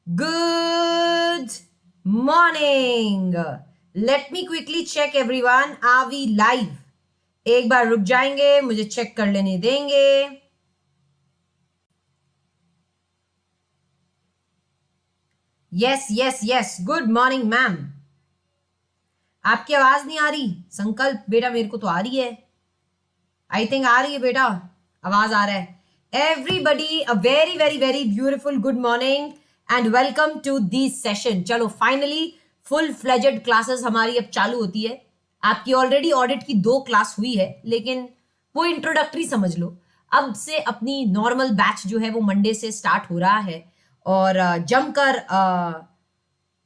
Good morning. Let me quickly check everyone. Are we live? एक बार रुक जाएंगे, मुझे चेक कर लेने देंगे. Yes. Good morning, ma'am. आपकी आवाज नहीं आ रही. संकल्प बेटा, मेरे को तो आ रही है. आई थिंक आ रही है बेटा, आवाज आ रहा है. Everybody, a very beautiful good morning and welcome to this session. चलो फाइनली फुल फ्लेजेड क्लासेस हमारी अब चालू होती है. आपकी ऑलरेडी ऑडिट की 2 क्लास हुई है, लेकिन वो इंट्रोडक्टरी समझ लो. अब से अपनी नॉर्मल बैच जो है वो मंडे से स्टार्ट हो रहा है और जमकर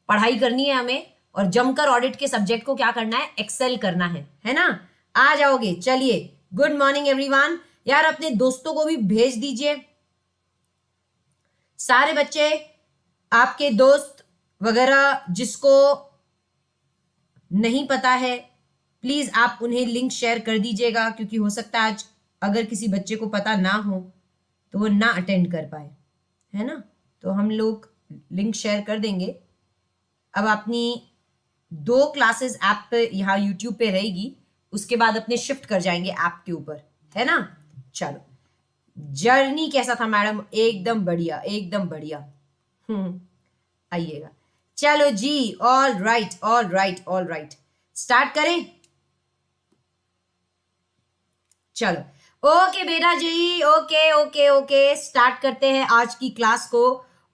पढ़ाई करनी है हमें. और जमकर ऑडिट के सब्जेक्ट को क्या करना है, एक्सेल करना है ना. आ जाओगे. चलिए, गुड मॉर्निंग एवरीवन. यार अपने दोस्तों को भी भेज दीजिए. सारे बच्चे, आपके दोस्त वगैरह जिसको नहीं पता है, प्लीज आप उन्हें लिंक शेयर कर दीजिएगा, क्योंकि हो सकता है आज अगर किसी बच्चे को पता ना हो तो वो ना अटेंड कर पाए, है ना. तो हम लोग लिंक शेयर कर देंगे. अब अपनी 2 क्लासेस ऐप पे यहाँ यूट्यूब पे रहेगी, उसके बाद अपने शिफ्ट कर जाएंगे ऐप के ऊपर, है ना. चलो, जर्नी कैसा था मैडम? एकदम बढ़िया. आइएगा. चलो जी. All right. स्टार्ट करें. चलो, ओके बेटा जी. ओके. स्टार्ट करते हैं आज की क्लास को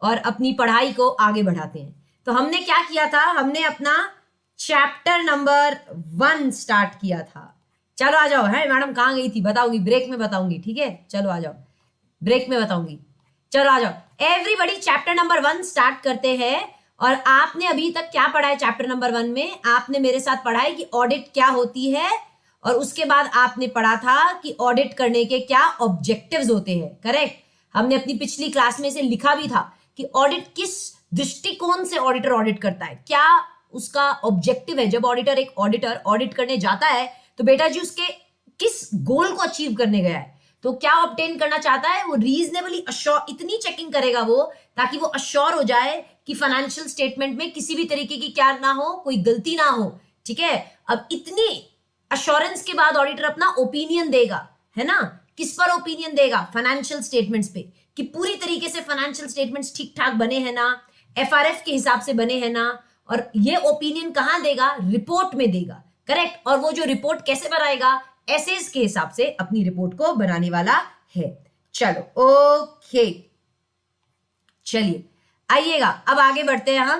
और अपनी पढ़ाई को आगे बढ़ाते हैं. तो हमने क्या किया था, हमने अपना चैप्टर नंबर 1 स्टार्ट किया था. चलो आ जाओ. है मैडम कहाँ गई थी? बताऊंगी, ब्रेक में बताऊंगी. ठीक है, चलो आ जाओ, ब्रेक में बताऊंगी. चलो आ जाओ एवरीबॉडी. चैप्टर नंबर 1 स्टार्ट करते हैं. और आपने अभी तक क्या पढ़ा है चैप्टर नंबर 1 में? आपने मेरे साथ पढ़ा है कि ऑडिट क्या होती है, और उसके बाद आपने पढ़ा था कि ऑडिट करने के क्या ऑब्जेक्टिव्स होते हैं. करेक्ट. हमने अपनी पिछली क्लास में से लिखा भी था कि ऑडिट किस दृष्टिकोण से ऑडिटर ऑडिट करता है, क्या उसका ऑब्जेक्टिव है. जब ऑडिटर, एक ऑडिटर ऑडिट करने जाता है तो बेटा जी उसके किस गोल को अचीव करने गया है, तो क्या ऑब्टेन करना चाहता है. वो रीजनेबली अश्योर, इतनी चेकिंग करेगा वो, ताकि वो अश्योर हो जाए कि फाइनेंशियल स्टेटमेंट में किसी भी तरीके की क्या ना हो, कोई गलती ना हो. ठीक है. अब इतनी अश्योरेंस के बाद ऑडिटर अपना ओपिनियन देगा, है ना. किस पर ओपिनियन देगा? फाइनेंशियल स्टेटमेंट्स पे, कि पूरी तरीके से फाइनेंशियल स्टेटमेंट्स ठीक ठाक बने हैं ना, एफआरएफ के हिसाब से बने हैं ना. और ये ओपिनियन कहां देगा? रिपोर्ट में देगा. करेक्ट. और वो जो रिपोर्ट कैसे बनाएगा? एसेज के हिसाब से अपनी रिपोर्ट को बनाने वाला है. चलो ओके, चलिए आइएगा. अब आगे बढ़ते हैं हम.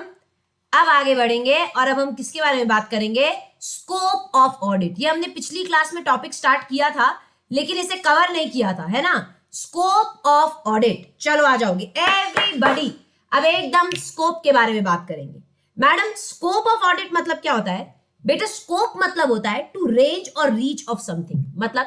अब आगे बढ़ेंगे और अब हम किसके बारे में बात करेंगे? Scope of audit. ये हमने पिछली क्लास में टॉपिक स्टार्ट किया था, लेकिन इसे कवर नहीं किया था, है ना. Scope of audit. चलो आ जाओगे एवरीबॉडी. अब एकदम स्कोप के बारे में बात करेंगे. मैडम, स्कोप ऑफ ऑडिट मतलब क्या होता है? बेटा, स्कोप मतलब होता है टू रेंज और रीच ऑफ समथिंग. मतलब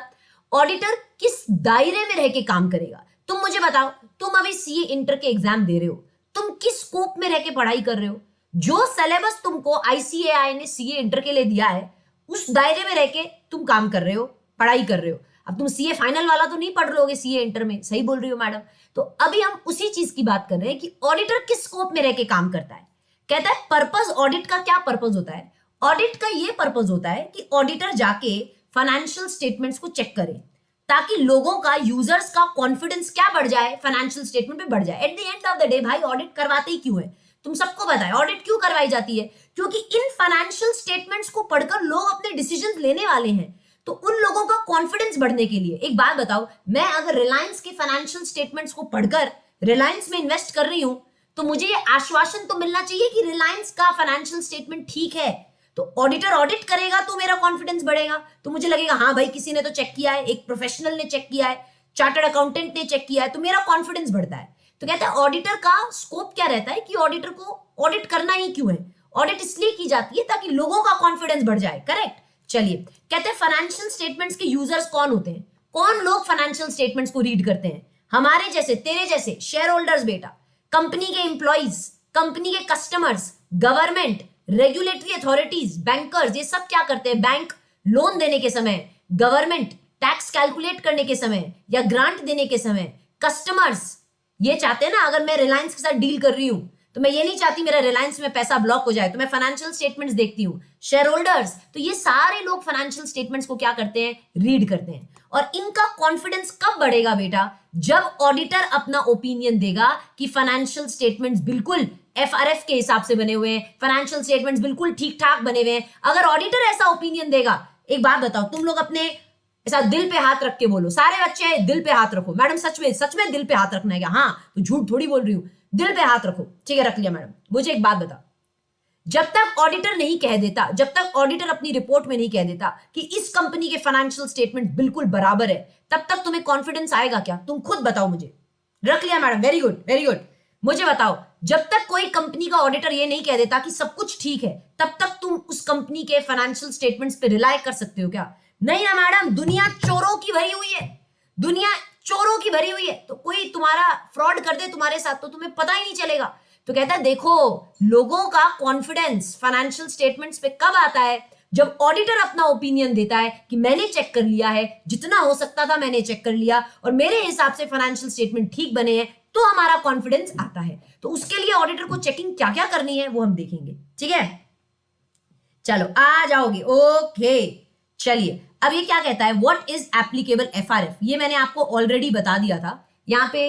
ऑडिटर किस दायरे में रह के काम करेगा. तुम मुझे बताओ, तुम अभी सीए इंटर के एग्जाम दे रहे हो, तुम किस स्कोप में रह के पढ़ाई कर रहे हो? जो सिलेबस तुमको आईसीएआई ने सीए इंटर के लिए दिया है, उस दायरे में रह के तुम काम कर रहे हो, पढ़ाई कर रहे हो. अब तुम सीए फाइनल वाला तो नहीं पढ़ लोगे सीए इंटर में. सही बोल रही हो मैडम. तो अभी हम उसी चीज की बात कर रहे हैं कि ऑडिटर किस स्कोप में रह के काम करता है. कहता है पर्पस. ऑडिट का क्या पर्पस होता है? ऑडिट का ये पर्पस होता है कि ऑडिटर जाके फाइनेंशियल स्टेटमेंट्स को चेक करे, ताकि लोगों का, यूजर्स का कॉन्फिडेंस क्या बढ़ जाए, फाइनेंशियल स्टेटमेंट पे बढ़ जाए. At the end of the day भाई, ऑडिट करवाते ही क्यों है? तुम सबको पता है ऑडिट क्यों करवाई जाती है. क्योंकि इन फाइनेंशियल स्टेटमेंट्स को पढ़कर लोग अपने डिसीजन लेने वाले हैं. तो उन लोगों का कॉन्फिडेंस बढ़ने के लिए. एक बात बताओ, मैं अगर रिलायंस के फाइनेंशियल स्टेटमेंट्स को पढ़कर रिलायंस में इन्वेस्ट कर रही हूं, तो मुझे ये आश्वासन तो मिलना चाहिए कि रिलायंस का फाइनेंशियल स्टेटमेंट ठीक है. तो ऑडिटर ऑडिट करेगा तो मेरा कॉन्फिडेंस बढ़ेगा. तो मुझे लगेगा हाँ भाई, किसी ने तो चेक किया है, एक प्रोफेशनल ने चेक किया है, चार्टर्ड अकाउंटेंट ने चेक किया है, तो मेरा कॉन्फिडेंस बढ़ता है. तो कहता है ऑडिटर का स्कोप क्या रहता है कि ऑडिटर को ऑडिट करना ही क्यों है? ऑडिट इसलिए की जाती है ताकि लोगों का कॉन्फिडेंस बढ़ जाए. करेक्ट. चलिए, कहते हैं फाइनेंशियल स्टेटमेंट्स के यूजर्स कौन होते हैं? कौन लोग फाइनेंशियल स्टेटमेंट्स को रीड करते हैं? हमारे जैसे, तेरे जैसे शेयर होल्डर्स बेटा, कंपनी के एम्प्लॉइज, कंपनी के customers, government, regulatory authorities, bankers. ये सब क्या करते हैं? बैंक लोन देने के समय, गवर्नमेंट टैक्स कैलकुलेट करने के समय या ग्रांट देने के समय, कस्टमर्स ये चाहते हैं ना, अगर मैं रिलायंस के साथ डील कर रही हूं तो मैं ये नहीं चाहती मेरा रिलायंस में पैसा ब्लॉक हो जाए, तो मैं फाइनेंशियल स्टेटमेंट्स देखती हूँ। शेयर होल्डर्स, तो ये सारे लोग फाइनेंशियल स्टेटमेंट्स को क्या करते हैं, रीड करते हैं। और इनका कॉन्फिडेंस कब बढ़ेगा बेटा, जब ऑडिटर अपना ओपिनियन देगा कि फाइनेंशियल स्टेटमेंट्स बिल्कुल एफआरएफ के हिसाब से बने हुए हैं, फाइनेंशियल स्टेटमेंट्स बिल्कुल ठीक ठाक बने हुए हैं। अगर ऑडिटर ऐसा ओपिनियन देगा, एक बात बताओ, तुम लोग अपने ऐसा दिल पे हाथ रख के बोलो, सारे बच्चे दिल पे हाथ रखो। मैडम सच में दिल पे हाथ रखना है क्या? हाँ, तो झूठ थोड़ी बोल रही हूं, दिल पे हाथ रखो। ठीक है, रख लिया मैडम। मुझे एक बात बता, जब तक ऑडिटर नहीं कह देता, जब तक ऑडिटर अपनी रिपोर्ट में नहीं कह देता कि इस कंपनी के फाइनेंशियल स्टेटमेंट बिल्कुल बराबर है, तब तक तुम्हें कॉन्फिडेंस आएगा क्या? तुम खुद बताओ मुझे। रख लिया madam, very good very good. मुझे बताओ, जब तक कोई कंपनी का ऑडिटर ये नहीं कह देता कि सब कुछ ठीक है, तब तक तुम उस कंपनी के फाइनेंशियल स्टेटमेंट्स पे रिलाय कर सकते हो क्या? नहीं ना मैडम, दुनिया चोरों की भरी हुई है, दुनिया चोरों की भरी हुई है। तो कोई तुम्हारा फ्रॉड कर दे तुम्हारे साथ तो तुम्हें पता ही नहीं चलेगा। तो कहता है देखो, लोगों का कॉन्फिडेंस फाइनेंशियल स्टेटमेंट्स पे कब आता है, जब ऑडिटर अपना ओपिनियन देता है कि मैंने चेक कर लिया है, जितना हो सकता था मैंने चेक कर लिया और मेरे हिसाब से फाइनेंशियल स्टेटमेंट ठीक बने हैं, तो हमारा कॉन्फिडेंस आता है। तो उसके लिए ऑडिटर को चेकिंग क्या क्या करनी है वो हम देखेंगे। ठीक है, चलो आ जाओगे। ओके, चलिए अब ये क्या कहता है, व्हाट इज एप्लीकेबल एफआरएफ। ये मैंने आपको ऑलरेडी बता दिया था, यहां पे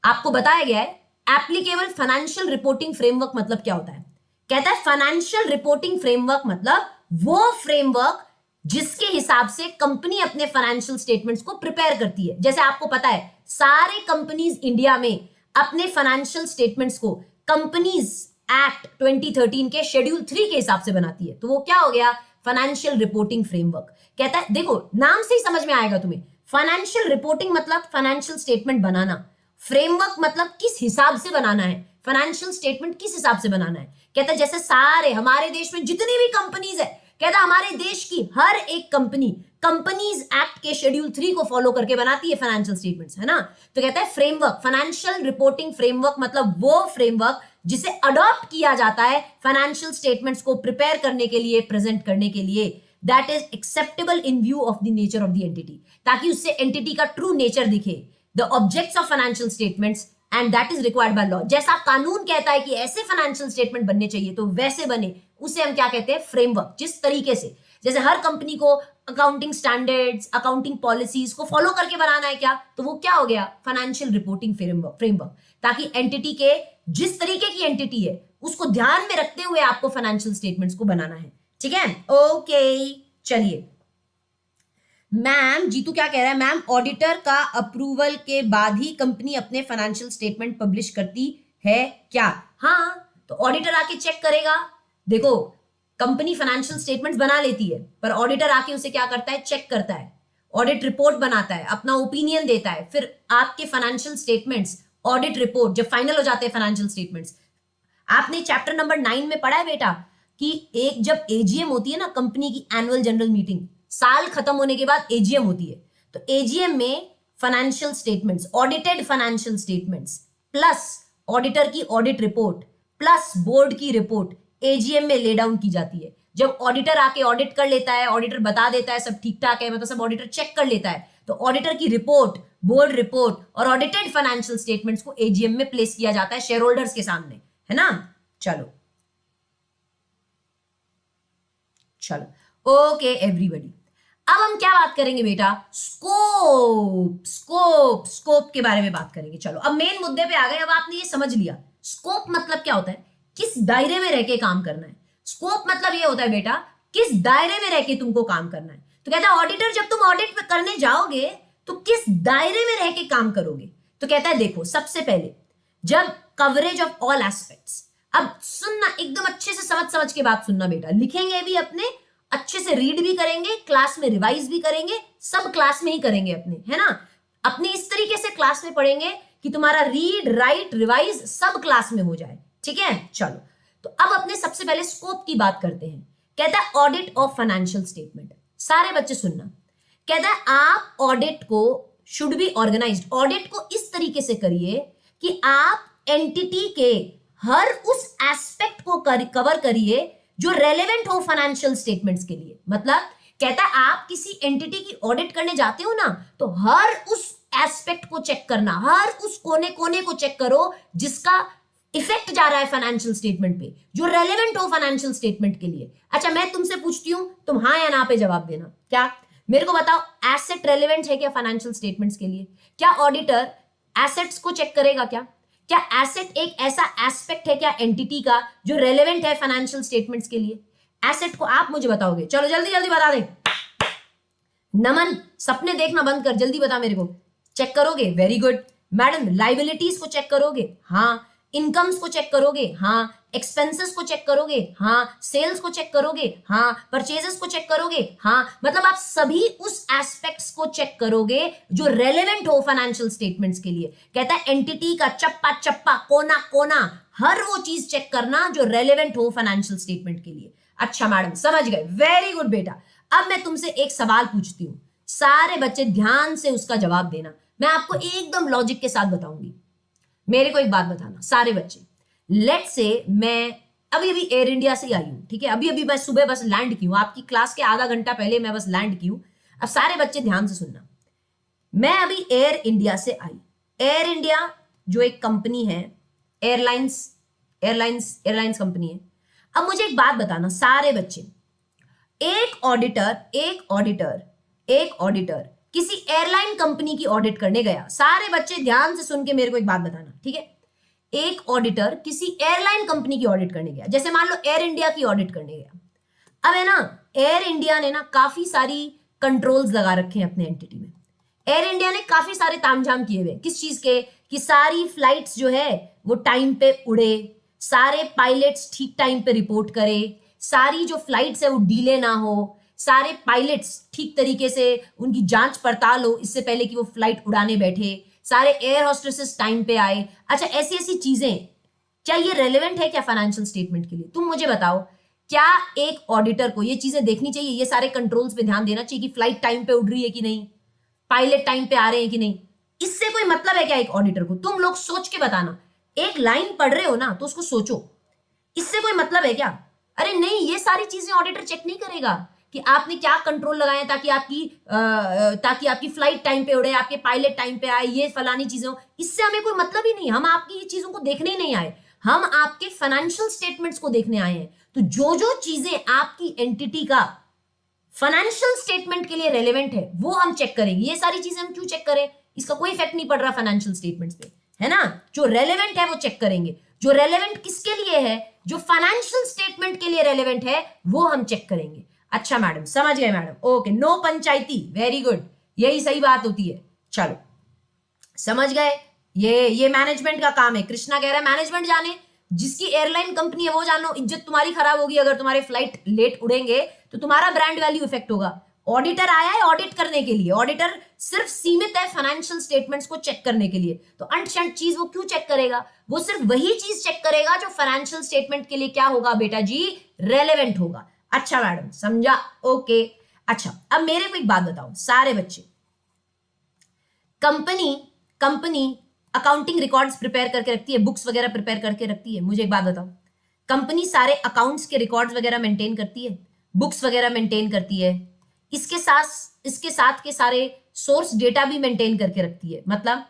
आपको बताया गया है एप्लीकेबल फाइनेंशियल रिपोर्टिंग फ्रेमवर्क मतलब क्या होता है। कहता है फाइनेंशियल रिपोर्टिंग फ्रेमवर्क मतलब वो फ्रेमवर्क जिसके हिसाब से कंपनी अपने फाइनेंशियल स्टेटमेंट्स को प्रिपेयर करती है। जैसे आपको पता है सारे कंपनीज इंडिया में अपने फाइनेंशियल स्टेटमेंट्स को कंपनीज एक्ट 2013 के शेड्यूल 3 के हिसाब से बनाती है। तो वो क्या हो गया, फाइनेंशियल रिपोर्टिंग फ्रेमवर्क। कहता है देखो, नाम से ही समझ में आएगा तुम्हें, फाइनेंशियल रिपोर्टिंग मतलब फाइनेंशियल स्टेटमेंट बनाना, फ्रेमवर्क मतलब किस हिसाब से बनाना है, फाइनेंशियल स्टेटमेंट किस हिसाब से बनाना है। कहता है जैसे सारे हमारे देश में जितनी भी कंपनीज है, कहता है हमारे देश की हर एक कंपनी कंपनीज एक्ट के शेड्यूल 3 को फॉलो करके बनाती है फाइनेंशियल स्टेटमेंट्स, है ना। तो कहता है फ्रेमवर्क, फाइनेंशियल रिपोर्टिंग फ्रेमवर्क मतलब वो फ्रेमवर्क जिसे अडॉप्ट किया जाता है फाइनेंशियल स्टेटमेंट्स को प्रिपेयर करने के लिए, प्रेजेंट करने के लिए, that is acceptable in view of the nature of the entity, ताकि उससे एंटिटी का ट्रू नेचर दिखे, the objects of financial statements and that is required by law. जैसा कानून कहता है कि ऐसे फाइनेंशियल स्टेटमेंट बनने चाहिए तो वैसे बने, उसे हम क्या कहते हैं, फ्रेमवर्क। जिस तरीके से, जैसे हर कंपनी को अकाउंटिंग स्टैंडर्ड्स, अकाउंटिंग पॉलिसीज को फॉलो करके बनाना है क्या, तो वो क्या हो गया, फाइनेंशियल रिपोर्टिंग फ्रेमवर्क, ताकि एंटिटी के जिस तरीके की एंटिटी है उसको ध्यान में रखते हुए आपको फाइनेंशियल स्टेटमेंट्स को बनाना है। ठीक है, ओके। चलिए मैम, जीतू क्या कह रहा है, मैम ऑडिटर का अप्रूवल के बाद ही कंपनी अपने फाइनेंशियल स्टेटमेंट पब्लिश करती है क्या? हाँ, तो ऑडिटर आके चेक करेगा। देखो, कंपनी फाइनेंशियल स्टेटमेंट्स बना लेती है, पर ऑडिटर आके उसे क्या करता है, चेक करता है, ऑडिट रिपोर्ट बनाता है, अपना ओपिनियन देता है, फिर आपके फाइनेंशियल स्टेटमेंट्स, ऑडिट रिपोर्ट जब फाइनल हो जाते हैं फाइनेंशियल स्टेटमेंट्स। आपने चैप्टर नंबर 9 में पढ़ा है बेटा कि एक जब एजीएम होती है ना, कंपनी की एनुअल जनरल मीटिंग, साल खत्म होने के बाद एजीएम होती है, तो एजीएम में financial statements, audited financial statements plus auditor की ऑडिट रिपोर्ट प्लस बोर्ड की रिपोर्ट एजीएम में ले डाउन की जाती है। जब ऑडिटर आके ऑडिट कर लेता है, ऑडिटर बता देता है सब ठीक ठाक है, मतलब सब ऑडिटर चेक कर लेता है, तो ऑडिटर की रिपोर्ट, बोर्ड रिपोर्ट और ऑडिटेड फाइनेंशियल स्टेटमेंट्स को एजीएम में प्लेस किया जाता है शेयर होल्डर्स के सामने, है ना। चलो ओके एवरीबॉडी, अब हम क्या बात करेंगे बेटा, स्कोप के बारे में बात करेंगे। चलो अब मेन मुद्दे पे आ गए। अब आपने ये समझ लिया स्कोप मतलब क्या होता है, किस दायरे में रह के काम करना है। स्कोप मतलब ये होता है बेटा, किस दायरे में रह के तुमको काम करना है। तो कहता है ऑडिटर जब तुम ऑडिट करने जाओगे तो किस दायरे में रह के काम करोगे। तो कहता है देखो, सबसे पहले जब कवरेज ऑफ ऑल एस्पेक्ट्स, अब सुनना एकदम अच्छे से समझ के बात सुनना बेटा, लिखेंगे भी अपने, अच्छे से रीड भी करेंगे, क्लास में रिवाइज भी करेंगे, सब क्लास में ही करेंगे अपने, है ना। अपने इस तरीके से क्लास में पढ़ेंगे कि तुम्हारा रीड राइट रिवाइज सब क्लास में हो जाए। ठीक है, चलो तो अब अपने सबसे पहले स्कोप की बात करते हैं। कहता है ऑडिट ऑफ फाइनेंशियल स्टेटमेंट। सारे बच्चे सुनना, कहता है आप ऑडिट को शुड बी ऑर्गेनाइज्ड, ऑडिट को इस तरीके से करिए कि आप एंटिटी के हर उस एस्पेक्ट को कवर करिए जो रेलेवेंट हो फाइनेंशियल स्टेटमेंट्स के लिए। मतलब कहता है आप किसी एंटिटी की ऑडिट करने जाते हो ना, तो हर उस एस्पेक्ट को चेक करना, हर उस कोने कोने को चेक करो जिसका इफेक्ट जा रहा है फाइनेंशियल स्टेटमेंट पे, जो रेलेवेंट हो फाइनेंशियल स्टेटमेंट के लिए। अच्छा, मैं तुमसे पूछती हूं, तुम हाँ या ना पे जवाब देना। क्या मेरे को बताओ, एसेट रेलेवेंट है क्या फाइनेंशियल स्टेटमेंट्स के लिए? क्या ऑडिटर एसेट्स को चेक करेगा? क्या एसेट एक ऐसा एस्पेक्ट है क्या एंटिटी का जो रेलेवेंट है फाइनेंशियल स्टेटमेंट्स के लिए? एसेट को आप मुझे बताओगे? चलो जल्दी जल्दी बता दे। नमन, सपने देखना बंद कर, जल्दी बता मेरे को। चेक करोगे? Very good. मैडम, लाइबिलिटीज को चेक करोगे? हाँ। इनकम्स को चेक करोगे? हाँ। एक्सपेंसेस को चेक करोगे? हाँ। सेल्स को चेक करोगे? हाँ। परचेजेस को चेक करोगे? हाँ। मतलब आप सभी उस एस्पेक्ट्स को चेक करोगे जो रेलेवेंट हो फाइनेंशियल स्टेटमेंट्स के लिए। कहता है एंटिटी का चप्पा चप्पा, कोना कोना, हर वो चीज चेक करना जो रेलेवेंट हो फाइनेंशियल स्टेटमेंट के लिए। अच्छा मैडम, समझ गए, वेरी गुड बेटा। अब मैं तुमसे एक सवाल पूछती हूं, सारे बच्चे ध्यान से उसका जवाब देना। मैं आपको एकदम लॉजिक के साथ बताऊंगी। मेरे को एक बात बताना सारे बच्चे, लेट से मैं अभी अभी एयर इंडिया से आई हूं, ठीक है? अभी अभी मैं सुबह बस लैंड की हूं, आपकी क्लास के आधा घंटा पहले मैं बस लैंड की हूं। अब सारे बच्चे ध्यान से सुनना, मैं अभी एयर इंडिया से आई। एयर इंडिया जो एक कंपनी है, एयरलाइंस कंपनी है। अब मुझे एक बात बताना सारे बच्चे, एक ऑडिटर किसी एयरलाइन कंपनी की ऑडिट करने गया। सारे बच्चे ध्यान से सुन के मेरे को एक बात बताना, ठीक है? एक ऑडिटर किसी एयरलाइन कंपनी की ऑडिट करने गया, जैसे मान लो एयर इंडिया की ऑडिट करने गया। अब है ना, एयर इंडिया ने ना काफी सारी कंट्रोल्स लगा रखे हैं अपने एंटिटी में। एयर इंडिया ने काफी सारे तामझाम किए हुए, किस चीज के? कि सारी फ्लाइट्स जो है वो टाइम पे उड़े, सारे पायलट्स ठीक टाइम पे रिपोर्ट करे, सारी जो फ्लाइट्स है वो डीले ना हो, सारे पायलट्स ठीक तरीके से उनकी जांच पड़ताल हो इससे पहले कि वो फ्लाइट उड़ाने बैठे, सारे एयर होस्टेसेस टाइम पे आए। अच्छा, ऐसी ऐसी चीजें, क्या ये रेलेवेंट है क्या फाइनेंशियल स्टेटमेंट के लिए? तुम मुझे बताओ, क्या एक ऑडिटर को ये चीजें देखनी चाहिए, ये सारे कंट्रोल्स पे ध्यान देना चाहिए कि फ्लाइट टाइम पे उड़ रही है कि नहीं, पायलट टाइम पे आ रहे हैं कि नहीं? इससे कोई मतलब है क्या एक ऑडिटर को? तुम लोग सोच के बताना। एक लाइन पढ़ रहे हो ना तो उसको सोचो, इससे कोई मतलब है क्या? अरे नहीं, ये सारी चीजें ऑडिटर चेक नहीं करेगा कि आपने क्या कंट्रोल लगाए ताकि आपकी फ्लाइट टाइम पे उड़े, आपके पायलट टाइम पे आए, ये फलानी चीजें हो। इससे हमें कोई मतलब ही नहीं। हम आपकी ये चीजों को देखने ही नहीं आए, हम आपके फाइनेंशियल स्टेटमेंट्स को देखने आए हैं। तो जो जो चीजें आपकी एंटिटी का फाइनेंशियल स्टेटमेंट के लिए रेलेवेंट है वो हम चेक करेंगे। ये सारी चीजें हम क्यों चेक करें? इसका कोई इफेक्ट नहीं पड़ रहा फाइनेंशियल स्टेटमेंट्स पे, है ना? जो रेलेवेंट है वो चेक करेंगे। जो रेलेवेंट किसके लिए है? जो फाइनेंशियल स्टेटमेंट के लिए रेलेवेंट है वो हम चेक करेंगे। अच्छा मैडम, समझ गए मैडम? ओके, नो पंचायती, वेरी गुड, यही सही बात होती है। चलो समझ गए, ये मैनेजमेंट का काम है। कृष्णा कह रहा है मैनेजमेंट जाने, जिसकी एयरलाइन कंपनी है वो जानो। इज्जत तुम्हारी खराब होगी अगर तुम्हारे फ्लाइट लेट उड़ेंगे तो तुम्हारा ब्रांड वैल्यू इफेक्ट होगा। ऑडिटर आया है ऑडिट करने के लिए, ऑडिटर सिर्फ सीमित है फाइनेंशियल स्टेटमेंट्स को चेक करने के लिए। तो अनशंट चीज वो क्यों चेक करेगा? वो सिर्फ वही चीज चेक करेगा जो फाइनेंशियल स्टेटमेंट के लिए क्या होगा बेटा जी? रेलेवेंट होगा। अच्छा मैडम, समझा? ओके। अच्छा, अब मेरे को एक बात बताओ सारे बच्चे, कंपनी अकाउंटिंग रिकॉर्ड्स प्रिपेयर करके रखती है, बुक्स वगैरह प्रिपेयर करके रखती है। मुझे एक बात बताओ, कंपनी सारे अकाउंट्स के रिकॉर्ड्स वगैरह मेंटेन करती है, बुक्स वगैरह मेंटेन करती है, इसके साथ के सारे सोर्स डेटा भी मेंटेन करके रखती है। मतलब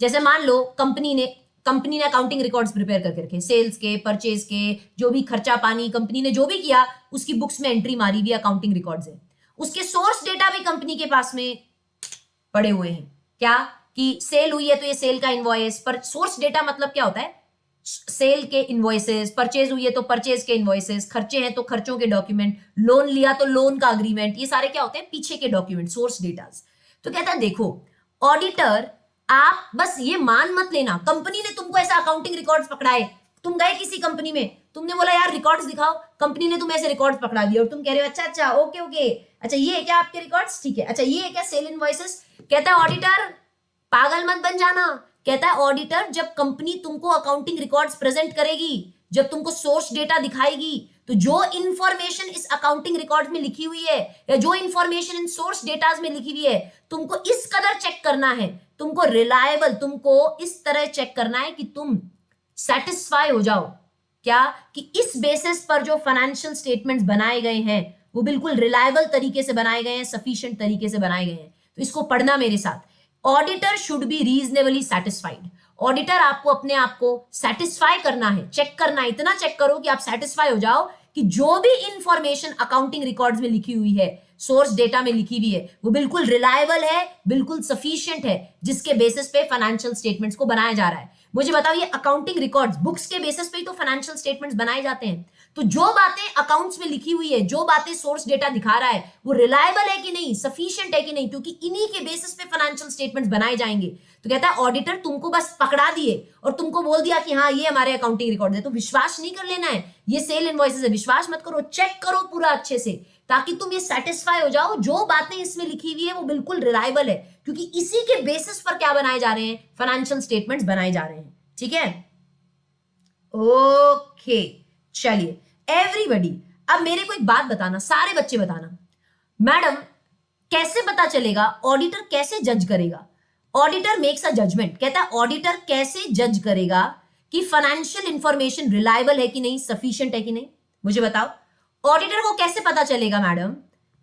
जैसे मान लो कंपनी ने अकाउंटिंग रिकॉर्ड्स प्रिपेयर करके रखे, सेल्स के, परचेज के, जो भी खर्चा पानी कंपनी ने जो भी किया उसकी बुक्स में एंट्री मारी हुई अकाउंटिंग रिकॉर्ड्स है। उसके सोर्स डेटा भी कंपनी के पास में पड़े हुए हैं। क्या कि सेल हुई है तो ये सेल का इनवॉइस, पर सोर्स डेटा मतलब क्या होता है? सेल के इनवॉइसेस, परचेज हुई है तो परचेज के इनवॉइसेस, खर्चे हैं तो खर्चों के डॉक्यूमेंट, लोन लिया तो लोन का अग्रीमेंट, ये सारे क्या होते हैं? पीछे के डॉक्यूमेंट, सोर्स डेटास। तो कहता है देखो ऑडिटर, आप बस ये मान मत लेना कंपनी ने तुमको ऐसा अकाउंटिंग रिकॉर्ड्स पकड़ाए, तुम गए किसी कंपनी में, तुमने बोला यार रिकॉर्ड्स दिखाओ, कंपनी ने तुम्हें ऐसे रिकॉर्ड्स पकड़ा दिए और तुम कह रहे हो अच्छा ओके, अच्छा ये है क्या आपके रिकॉर्ड्स? ठीक है, अच्छा ये है क्या सेल इनवॉइसेस? कहता है ऑडिटर पागल मत बन जाना। कहता है ऑडिटर, जब कंपनी तुमको अकाउंटिंग रिकॉर्ड्स प्रेजेंट करेगी, जब तुमको सोर्स डेटा दिखाएगी, तो जो इंफॉर्मेशन इस अकाउंटिंग रिकॉर्ड में लिखी हुई है या जो इंफॉर्मेशन इन सोर्स डेटाज में लिखी हुई है, तुमको इस कदर चेक करना है, तुमको रिलायबल, तुमको इस तरह चेक करना है कि तुम सेटिस्फाई हो जाओ। क्या कि इस बेसिस पर जो फाइनेंशियल स्टेटमेंट्स बनाए गए हैं वो बिल्कुल रिलायबल तरीके से बनाए गए हैं, सफिशिएंट तरीके से बनाए गए हैं। तो इसको पढ़ना मेरे साथ। Auditor should be reasonably satisfied. Auditor आपको अपने आप को सेटिस्फाई करना है, चेक करना है, इतना चेक करो कि आप सेटिस्फाई हो जाओ कि जो भी इंफॉर्मेशन अकाउंटिंग रिकॉर्ड्स में लिखी हुई है, सोर्स डेटा में लिखी हुई है, वो बिल्कुल रिलायबल है, बिल्कुल सफिशिएंट है, जिसके बेसिस पे फाइनेंशियल स्टेटमेंट्स को बनाया जा रहा है। मुझे बताओ, ये अकाउंटिंग रिकॉर्ड्स बुक्स के बेसिस पे ही तो फाइनेंशियल स्टेटमेंट्स बनाए जाते हैं। तो जो बातें अकाउंट्स में लिखी हुई है, जो बातें सोर्स डेटा दिखा रहा है, वो रिलायबल है कि नहीं, सफिशिएंट है कि नहीं, क्योंकि इन्हीं के बेसिस पे फाइनेंशियल स्टेटमेंट्स बनाए जाएंगे। तो कहता है ऑडिटर तुमको बस पकड़ा दिए और तुमको बोल दिया कि हाँ ये हमारे अकाउंटिंग रिकॉर्ड है, तो विश्वास नहीं कर लेना है, ये सेल इनवॉइसेस है, विश्वास मत करो, चेक करो पूरा अच्छे से, ताकि तुम ये सेटिस्फाई हो जाओ जो बातें इसमें लिखी हुई है वो बिल्कुल रिलायबल है, क्योंकि इसी के बेसिस पर क्या बनाए जा रहे हैं, फाइनेंशियल स्टेटमेंट्स बनाए जा रहे हैं। ठीक है, ओके, चलिए एवरीबॉडी, अब मेरे को एक बात बताना, सारे बच्चे बताना, मैडम कैसे पता चलेगा, ऑडिटर कैसे जज करेगा? ऑडिटर मेक्स अ जजमेंट, कहता है ऑडिटर कैसे जज करेगा कि फाइनेंशियल इंफॉर्मेशन रिलायबल है कि नहीं, सफिशिएंट है कि नहीं? मुझे बताओ, ऑडिटर को कैसे पता चलेगा मैडम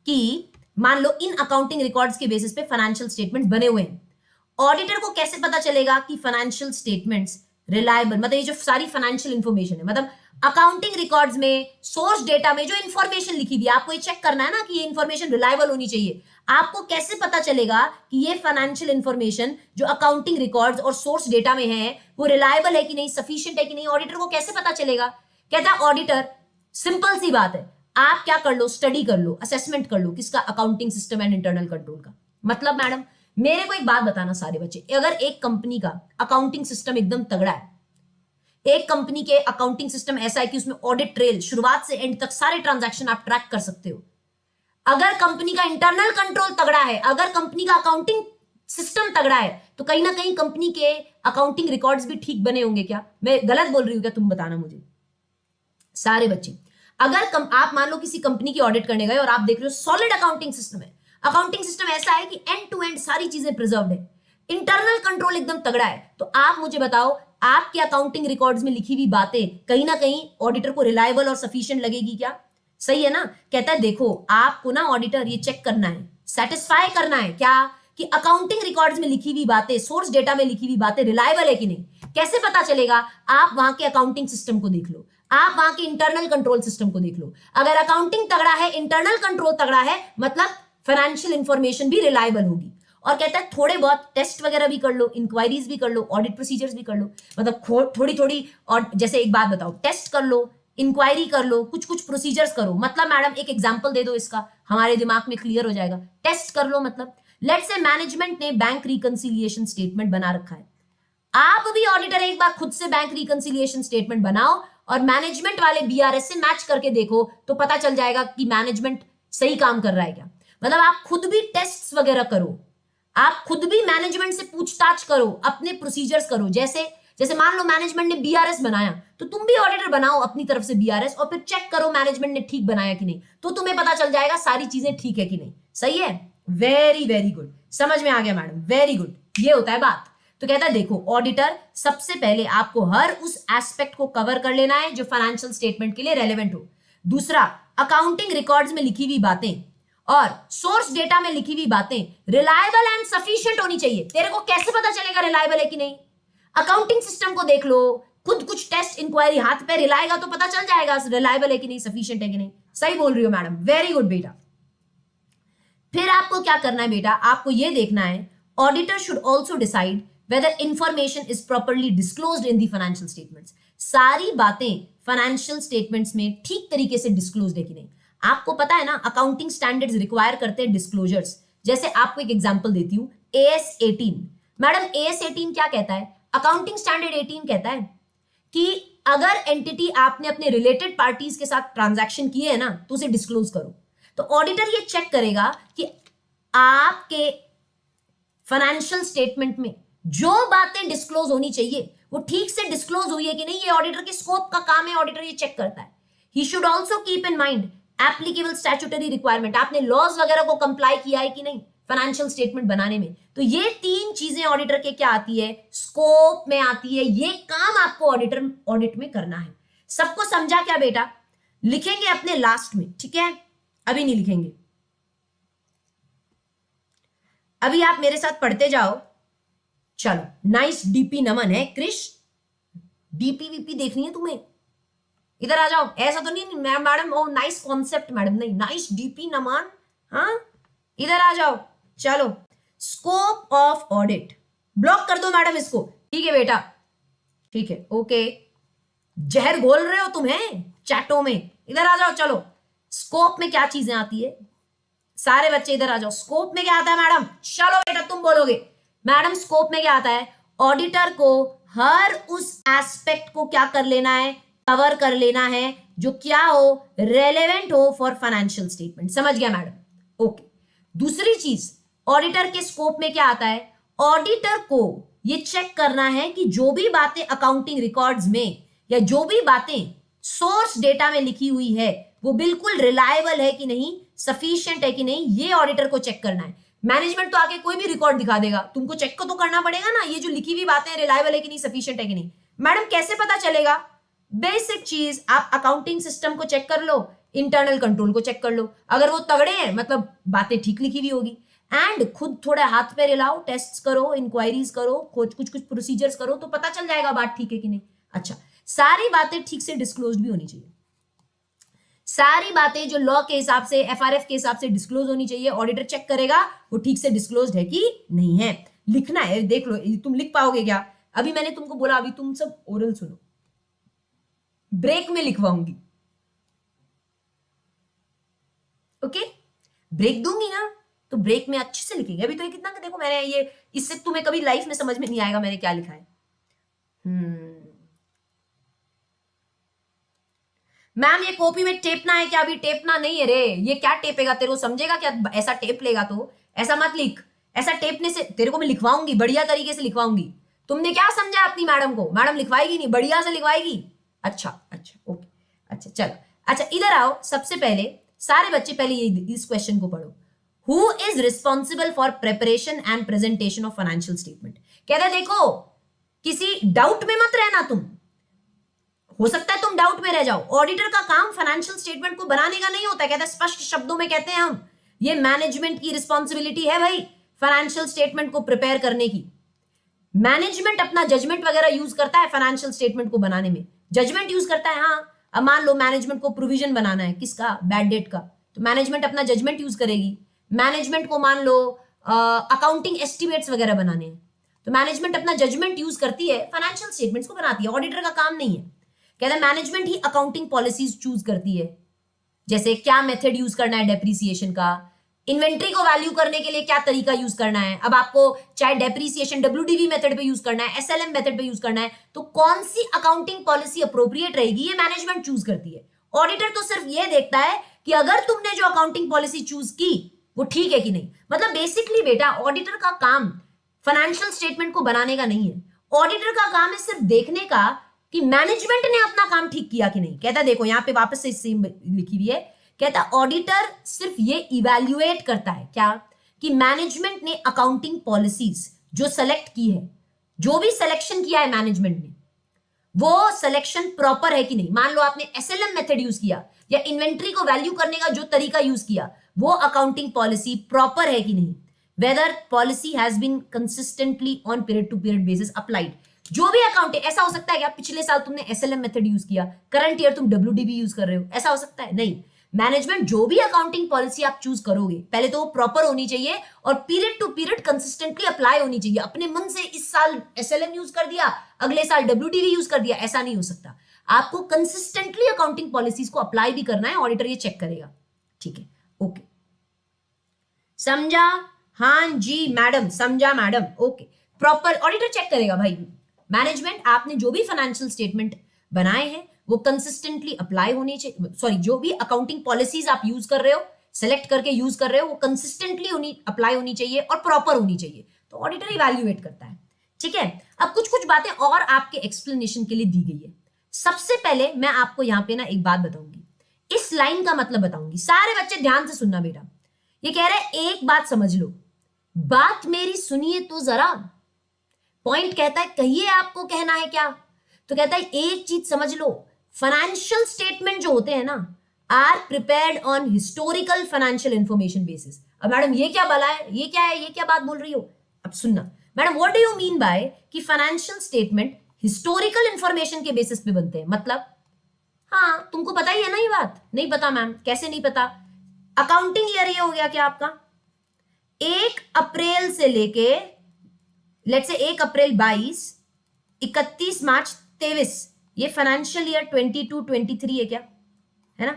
कि मान लो इन अकाउंटिंग रिकॉर्ड्स के बेसिस पे फाइनेंशियल स्टेटमेंट्स बने हुए हैं, ऑडिटर को कैसे पता चलेगा कि फाइनेंशियल स्टेटमेंट्स रिलायबल, मतलब ये जो सारी फाइनेंशियल इंफॉर्मेशन है, मतलब अकाउंटिंग रिकॉर्ड्स में, सोर्स डेटा में जो इंफॉर्मेशन लिखी हुई है, आपको ये चेक करना है ना कि ये इंफॉर्मेशन रिलायबल होनी चाहिए। आपको कैसे पता चलेगा कि ये फाइनेंशियल इंफॉर्मेशन जो अकाउंटिंग रिकॉर्ड्स और सोर्स डेटा में है वो रिलायबल है कि नहीं, सफिशिएंट है कि नहीं? ऑडिटर को कैसे पता चलेगा? कहता है ऑडिटर, सिंपल सी बात है, आप क्या कर लो, स्टडी कर लो, असेसमेंट कर लो, किसका? Accounting system and internal control का। मतलब मैडम मेरे को एक बात बताना सारे बच्चे, अगर एक कंपनी का अकाउंटिंग सिस्टम एकदम तगड़ा है, एक कंपनी के अकाउंटिंग सिस्टम ऐसा है कि उसमें ऑडिट ट्रेल शुरुआत से एंड तक सारे ट्रांजैक्शन आप ट्रैक कर सकते हो, अगर कंपनी का इंटरनल कंट्रोल तगड़ा है, अगर कंपनी का अकाउंटिंग सिस्टम तगड़ा है, तो कहीं ना कहीं कंपनी के अकाउंटिंग रिकॉर्ड्स भी ठीक बने होंगे। क्या मैं गलत बोल रही हूं क्या? तुम बताना मुझे सारे बच्चे। अगर आप मान लो किसी कंपनी की ऑडिट करने गए और आप देख रहे हो सॉलिड अकाउंटिंग सिस्टम है, अकाउंटिंग सिस्टम ऐसा है कि एंड टू एंड सारी चीजें प्रिजर्व्ड है, इंटरनल कंट्रोल एकदम तगड़ा है, तो आप मुझे बताओ आपके अकाउंटिंग रिकॉर्ड्स में लिखी हुई बातें कहीं ना कहीं ऑडिटर को रिलायबल और सफिशिएंट लगेगी क्या? सही है ना? कहता है देखो आपको ना ऑडिटर ये चेक करना है, सेटिस्फाई करना है क्या कि अकाउंटिंग रिकॉर्ड्स में लिखी हुई बातें, सोर्स डेटा में लिखी हुई बातें रिलायबल है कि नहीं। कैसे पता चलेगा? आप वहां के अकाउंटिंग सिस्टम को देख लो, आप वहां के इंटरनल कंट्रोल सिस्टम को देख लो, अगर अकाउंटिंग तगड़ा है, इंटरनल कंट्रोल तगड़ा है, मतलब फाइनेंशियल इंफॉर्मेशन भी रिलायबल होगी। और कहता है थोड़े बहुत टेस्ट वगैरह भी कर लो, इंक्वायरीज भी कर लो, ऑडिट प्रोसीजर्स भी कर लो, मतलब थोड़ी थोड़ी, और जैसे एक बात बताओ, टेस्ट कर लो, इंक्वायरी कर लो, कुछ कुछ प्रोसीजर्स करो। मतलब मैडम एक एग्जांपल दे दो इसका, हमारे दिमाग में क्लियर हो जाएगा। टेस्ट कर लो मतलब लेट्स से मैनेजमेंट ने बैंक रिकंसिलिएशन स्टेटमेंट बना रखा है, आप भी ऑडिटर एक बार खुद से बैंक रिकंसिलिएशन स्टेटमेंट बनाओ और मैनेजमेंट वाले बीआरएस से मैच करके देखो, तो पता चल जाएगा कि मैनेजमेंट सही काम कर रहा है क्या। मतलब आप खुद भी टेस्ट वगैरह करो, आप खुद भी मैनेजमेंट से पूछताछ करो, अपने प्रोसीजर्स करो। जैसे जैसे मान लो मैनेजमेंट ने बीआरएस बनाया, तो तुम भी ऑडिटर बनाओ अपनी तरफ से बीआरएस और फिर चेक करो मैनेजमेंट ने ठीक बनाया कि नहीं, तो तुम्हें पता चल जाएगा सारी चीजें ठीक है कि नहीं। सही है, वेरी वेरी गुड, समझ में आ गया मैडम, वेरी गुड, ये होता है बात। तो कहता है देखो ऑडिटर सबसे पहले आपको हर उस एस्पेक्ट को कवर कर लेना है जो फाइनेंशियल स्टेटमेंट के लिए रेलेवेंट हो। दूसरा, अकाउंटिंग रिकॉर्ड्स में लिखी हुई बातें और सोर्स डेटा में लिखी हुई बातें रिलायबल एंड सफिशिएंट होनी चाहिए। तेरे को कैसे पता चलेगा रिलायबल है कि नहीं? अकाउंटिंग सिस्टम को देख लो, खुद कुछ टेस्ट इंक्वायरी हाथ पे रिलाएगा तो पता चल जाएगा रिलायबल है कि नहीं, सफिशिएंट है कि नहीं। सही बोल रही हो मैडम, वेरी गुड बेटा। फिर आपको क्या करना है बेटा, आपको यह देखना है auditor should also decide whether information is properly disclosed in the financial statements। सारी बातें फाइनेंशियल स्टेटमेंट्स में ठीक तरीके से डिस्क्लोज्ड है कि नहीं। आपको पता है ना अकाउंटिंग स्टैंडर्ड्स रिक्वायर करते हैं डिस्क्लोजर्स। जैसे आपको एक एग्जांपल देती हूं, AS 18। मैडम AS 18 क्या कहता है? अकाउंटिंग स्टैंडर्ड 18 कहता है कि अगर एंटिटी आपने अपने रिलेटेड पार्टीज के साथ ट्रांजैक्शन किए हैं ना, तो उसे डिस्क्लोज करो। तो ऑडिटर ये चेक करेगा कि आपके फाइनेंशियल स्टेटमेंट में जो बातें डिस्क्लोज होनी चाहिए वो ठीक से डिस्क्लोज हुई है कि नहीं। ये ऑडिटर के स्कोप का काम है, ऑडिटर ये चेक करता है। He should also keep in mind applicable statutory requirement, आपने लॉज वगैरह को कंप्लाई किया है कि नहीं फाइनेंशियल स्टेटमेंट बनाने में। तो ये तीन चीजें ऑडिटर के क्या आती है, स्कोप में आती है। ये काम आपको ऑडिट में करना है। सबको समझा क्या बेटा? लिखेंगे अपने लास्ट में, ठीक है, अभी नहीं लिखेंगे। अभी आप मेरे साथ पढ़ते जाओ, चलो, नाइस डीपी नमन है क्रिश, डीपी वीपी देखनी है तुम्हें, इधर आ जाओ। ऐसा तो नहीं मैडम ओ नाइस कॉन्सेप्ट मैडम, नहीं नाइस डीपी नमन, हाँ इधर आ जाओ। चलो, स्कोप ऑफ ऑडिट, ब्लॉक कर दो मैडम इसको, ठीक है बेटा, ठीक है ओके। जहर घोल रहे हो तुम्हें चैटों में, इधर आ जाओ। चलो, स्कोप में क्या चीजें आती है, सारे बच्चे इधर आ जाओ। स्कोप में क्या आता है मैडम, चलो बेटा तुम बोलोगे मैडम स्कोप में क्या आता है, ऑडिटर को हर उस एस्पेक्ट को क्या कर लेना है, कवर कर लेना है जो क्या हो, रेलेवेंट हो फॉर फाइनेंशियल स्टेटमेंट। समझ गया मैडम, ओके। दूसरी चीज, ऑडिटर के स्कोप में क्या आता है, ऑडिटर को ये चेक करना है कि जो भी बातें अकाउंटिंग रिकॉर्ड्स में या जो भी बातें सोर्स डेटा में लिखी हुई है वो बिल्कुल रिलायबल है कि नहीं, सफिशिएंट है कि नहीं, ये ऑडिटर को चेक करना है। मैनेजमेंट तो आके कोई भी रिकॉर्ड दिखा देगा, तुमको चेक को तो करना पड़ेगा ना, ये जो लिखी हुई बातें रिलायबल है कि नहीं, सफिशिएंट है कि नहीं। मैडम कैसे पता चलेगा, बेसिक चीज, आप अकाउंटिंग सिस्टम को चेक कर लो, इंटरनल कंट्रोल को चेक कर लो, अगर वो तगड़े हैं मतलब बातें ठीक लिखी हुई होगी। एंड खुद थोड़ा हाथ पे हिलाओ, टेस्ट करो, इंक्वायरीज करो, कुछ प्रोसीजर्स करो, तो पता चल जाएगा बात ठीक है कि नहीं। अच्छा, सारी बातें ठीक से डिस्क्लोज भी होनी चाहिए, सारी बातें जो लॉ के हिसाब से, एफआरएफ के हिसाब से डिस्क्लोज होनी चाहिए। ऑडिटर चेक करेगा वो ठीक से डिस्क्लोज है कि नहीं है। लिखना है, देख लो तुम लिख पाओगे क्या। अभी मैंने तुमको बोला, अभी तुम सब ओरल सुनो, ब्रेक में लिखवाऊंगी, ओके। ब्रेक दूंगी ना तो ब्रेक में अच्छे से लिखेंगे। अभी तो ये कितना, देखो मैंने ये, इससे तुम्हें कभी लाइफ में समझ में नहीं आएगा मैंने क्या लिखा है। मैम ये कॉपी में टेपना है क्या, अभी टेपना नहीं है रे, ये क्या टेपेगा, तेरे को समझेगा क्या, ऐसा टेप लेगा तो ऐसा मत लिख, ऐसा टेपने से तेरे को मैं लिखवाऊंगी, बढ़िया तरीके से लिखवाऊंगी। तुमने क्या समझा अपनी मैडम को, मैडम लिखवाएगी नहीं, बढ़िया से लिखवाएगी। अच्छा अच्छा ओके, अच्छा चलो, अच्छा इधर आओ। सबसे पहले सारे बच्चे पहले इस क्वेश्चन को पढ़ो, who is responsible for preparation and presentation of financial statement. कहता है देखो, किसी डाउट में मत रहना तुम, हो सकता है तुम डाउट में रह जाओ। ऑडिटर का काम फाइनेंशियल स्टेटमेंट को बनाने का नहीं होता है, कहता है स्पष्ट शब्दों में कहते हैं हम, ये मैनेजमेंट की रिस्पॉन्सिबिलिटी है भाई फाइनेंशियल स्टेटमेंट को प्रिपेयर करने की। मैनेजमेंट अपना जजमेंट वगैरह यूज करता है फाइनेंशियल स्टेटमेंट को बनाने में, जजमेंट यूज करता है। हाँ, अब मान लो मैनेजमेंट को प्रोविजन बनाना है, किसका, बैड डेट का, तो मैनेजमेंट अपना जजमेंट यूज करेगी। मैनेजमेंट को मान लो अकाउंटिंग एस्टिमेट्स वगैरह बनाने हैं, तो मैनेजमेंट अपना जजमेंट यूज करती है, फाइनेंशियल स्टेटमेंट्स को बनाती है। ऑडिटर का काम नहीं है। कहता है मैनेजमेंट ही अकाउंटिंग पॉलिसीज चूज करती है, जैसे क्या मेथड यूज करना है डेप्रीसिएशन का, इन्वेंट्री को वैल्यू करने के लिए क्या तरीका यूज करना है। अब आपको चाहे डेप्रीसिएशन डब्ल्यूडीवी मेथड पे यूज करना है, एसएलएम मेथड पे यूज करना है, तो कौन सी अकाउंटिंग पॉलिसी अप्रोप्रिएट रहेगी, ये मैनेजमेंट चूज करती है। ऑडिटर तो सिर्फ ये देखता है कि अगर तुमने जो अकाउंटिंग पॉलिसी चूज की वो ठीक है कि नहीं। मतलब बेसिकली बेटा, ऑडिटर का काम फाइनेंशियल स्टेटमेंट को बनाने का नहीं है, ऑडिटर का काम है सिर्फ देखने का कि मैनेजमेंट ने अपना काम ठीक किया कि नहीं। कहता देखो यहां पे वापस से सेम लिखी हुई है, कहता ऑडिटर सिर्फ ये इवैल्यूएट करता है क्या, कि मैनेजमेंट ने अकाउंटिंग पॉलिसीज जो सेलेक्ट की है, जो भी सिलेक्शन किया है मैनेजमेंट ने, वो सिलेक्शन प्रॉपर है कि नहीं। मान लो आपने एसएलएम मेथड यूज किया या इन्वेंट्री को वैल्यू करने का जो तरीका यूज किया, वो अकाउंटिंग पॉलिसी प्रॉपर है कि नहीं, whether policy has been consistently on period to period basis applied. जो भी अकाउंट है, ऐसा हो सकता है क्या पिछले साल तुमने एसएलएम मेथड यूज किया, करंट ईयर तुम डब्ल्यूडीबी यूज कर रहे हो, ऐसा हो सकता है नहीं। मैनेजमेंट जो भी अकाउंटिंग पॉलिसी आप चूज करोगे, पहले तो वो प्रॉपर होनी चाहिए और period to period consistently apply होनी चाहिए। अपने मन से इस साल एसएलएम यूज कर दिया, अगले साल डब्ल्यूडीबी यूज कर दिया, ऐसा नहीं हो सकता। आपको कंसिस्टेंटली अकाउंटिंग पॉलिसीज को अप्लाई भी करना है, ऑडिटर ये चेक करेगा। ठीक है, ओके, समझा? हाँ जी मैडम, समझा madam, okay. Proper auditor check करेगा भाई, मैनेजमेंट आपने जो भी फाइनेंशियल स्टेटमेंट बनाए हैं वो कंसिस्टेंटली अप्लाई होनी चाहिए, सॉरी जो भी अकाउंटिंग पॉलिसीज आप यूज कर रहे हो, सेलेक्ट करके यूज कर रहे हो, वो कंसिस्टेंटली अप्लाई होनी चाहिए और प्रॉपर होनी चाहिए, तो ऑडिटर इवैल्यूएट करता है। ठीक है, अब कुछ कुछ बातें और आपके एक्सप्लेनेशन के लिए दी गई है। सबसे पहले मैं आपको यहां पे ना एक बात बताऊंगी, इस लाइन का मतलब बताऊंगी, सारे बच्चे ध्यान से सुनना बेटा। ये कह रहा है एक बात समझ लो, बात मेरी सुनिए तो जरा। पॉइंट कहता है कहिए आपको कहना है क्या, तो कहता है एक चीज समझ लो, फाइनेंशियल स्टेटमेंट जो होते हैं ना, are prepared on historical financial information basis. अब मैडम ये क्या बला है, ये क्या है, ये क्या बात बोल रही हो, अब सुनना। Madam what do you mean by कि फाइनेंशियल स्टेटमेंट हिस्टोरिकल इंफॉर्मेशन के बेसिस पे बनते हैं? मतलब हाँ, तुमको पता ही है ना ये बात? नहीं पता मैम, कैसे नहीं पता? अकाउंटिंग ईयर ये हो गया क्या आपका? 1 अप्रैल से लेके लेट्स से 1 अप्रैल 22, 31 मार्च 23, ये फाइनेंशियल ईयर 22-23 है क्या? है ना?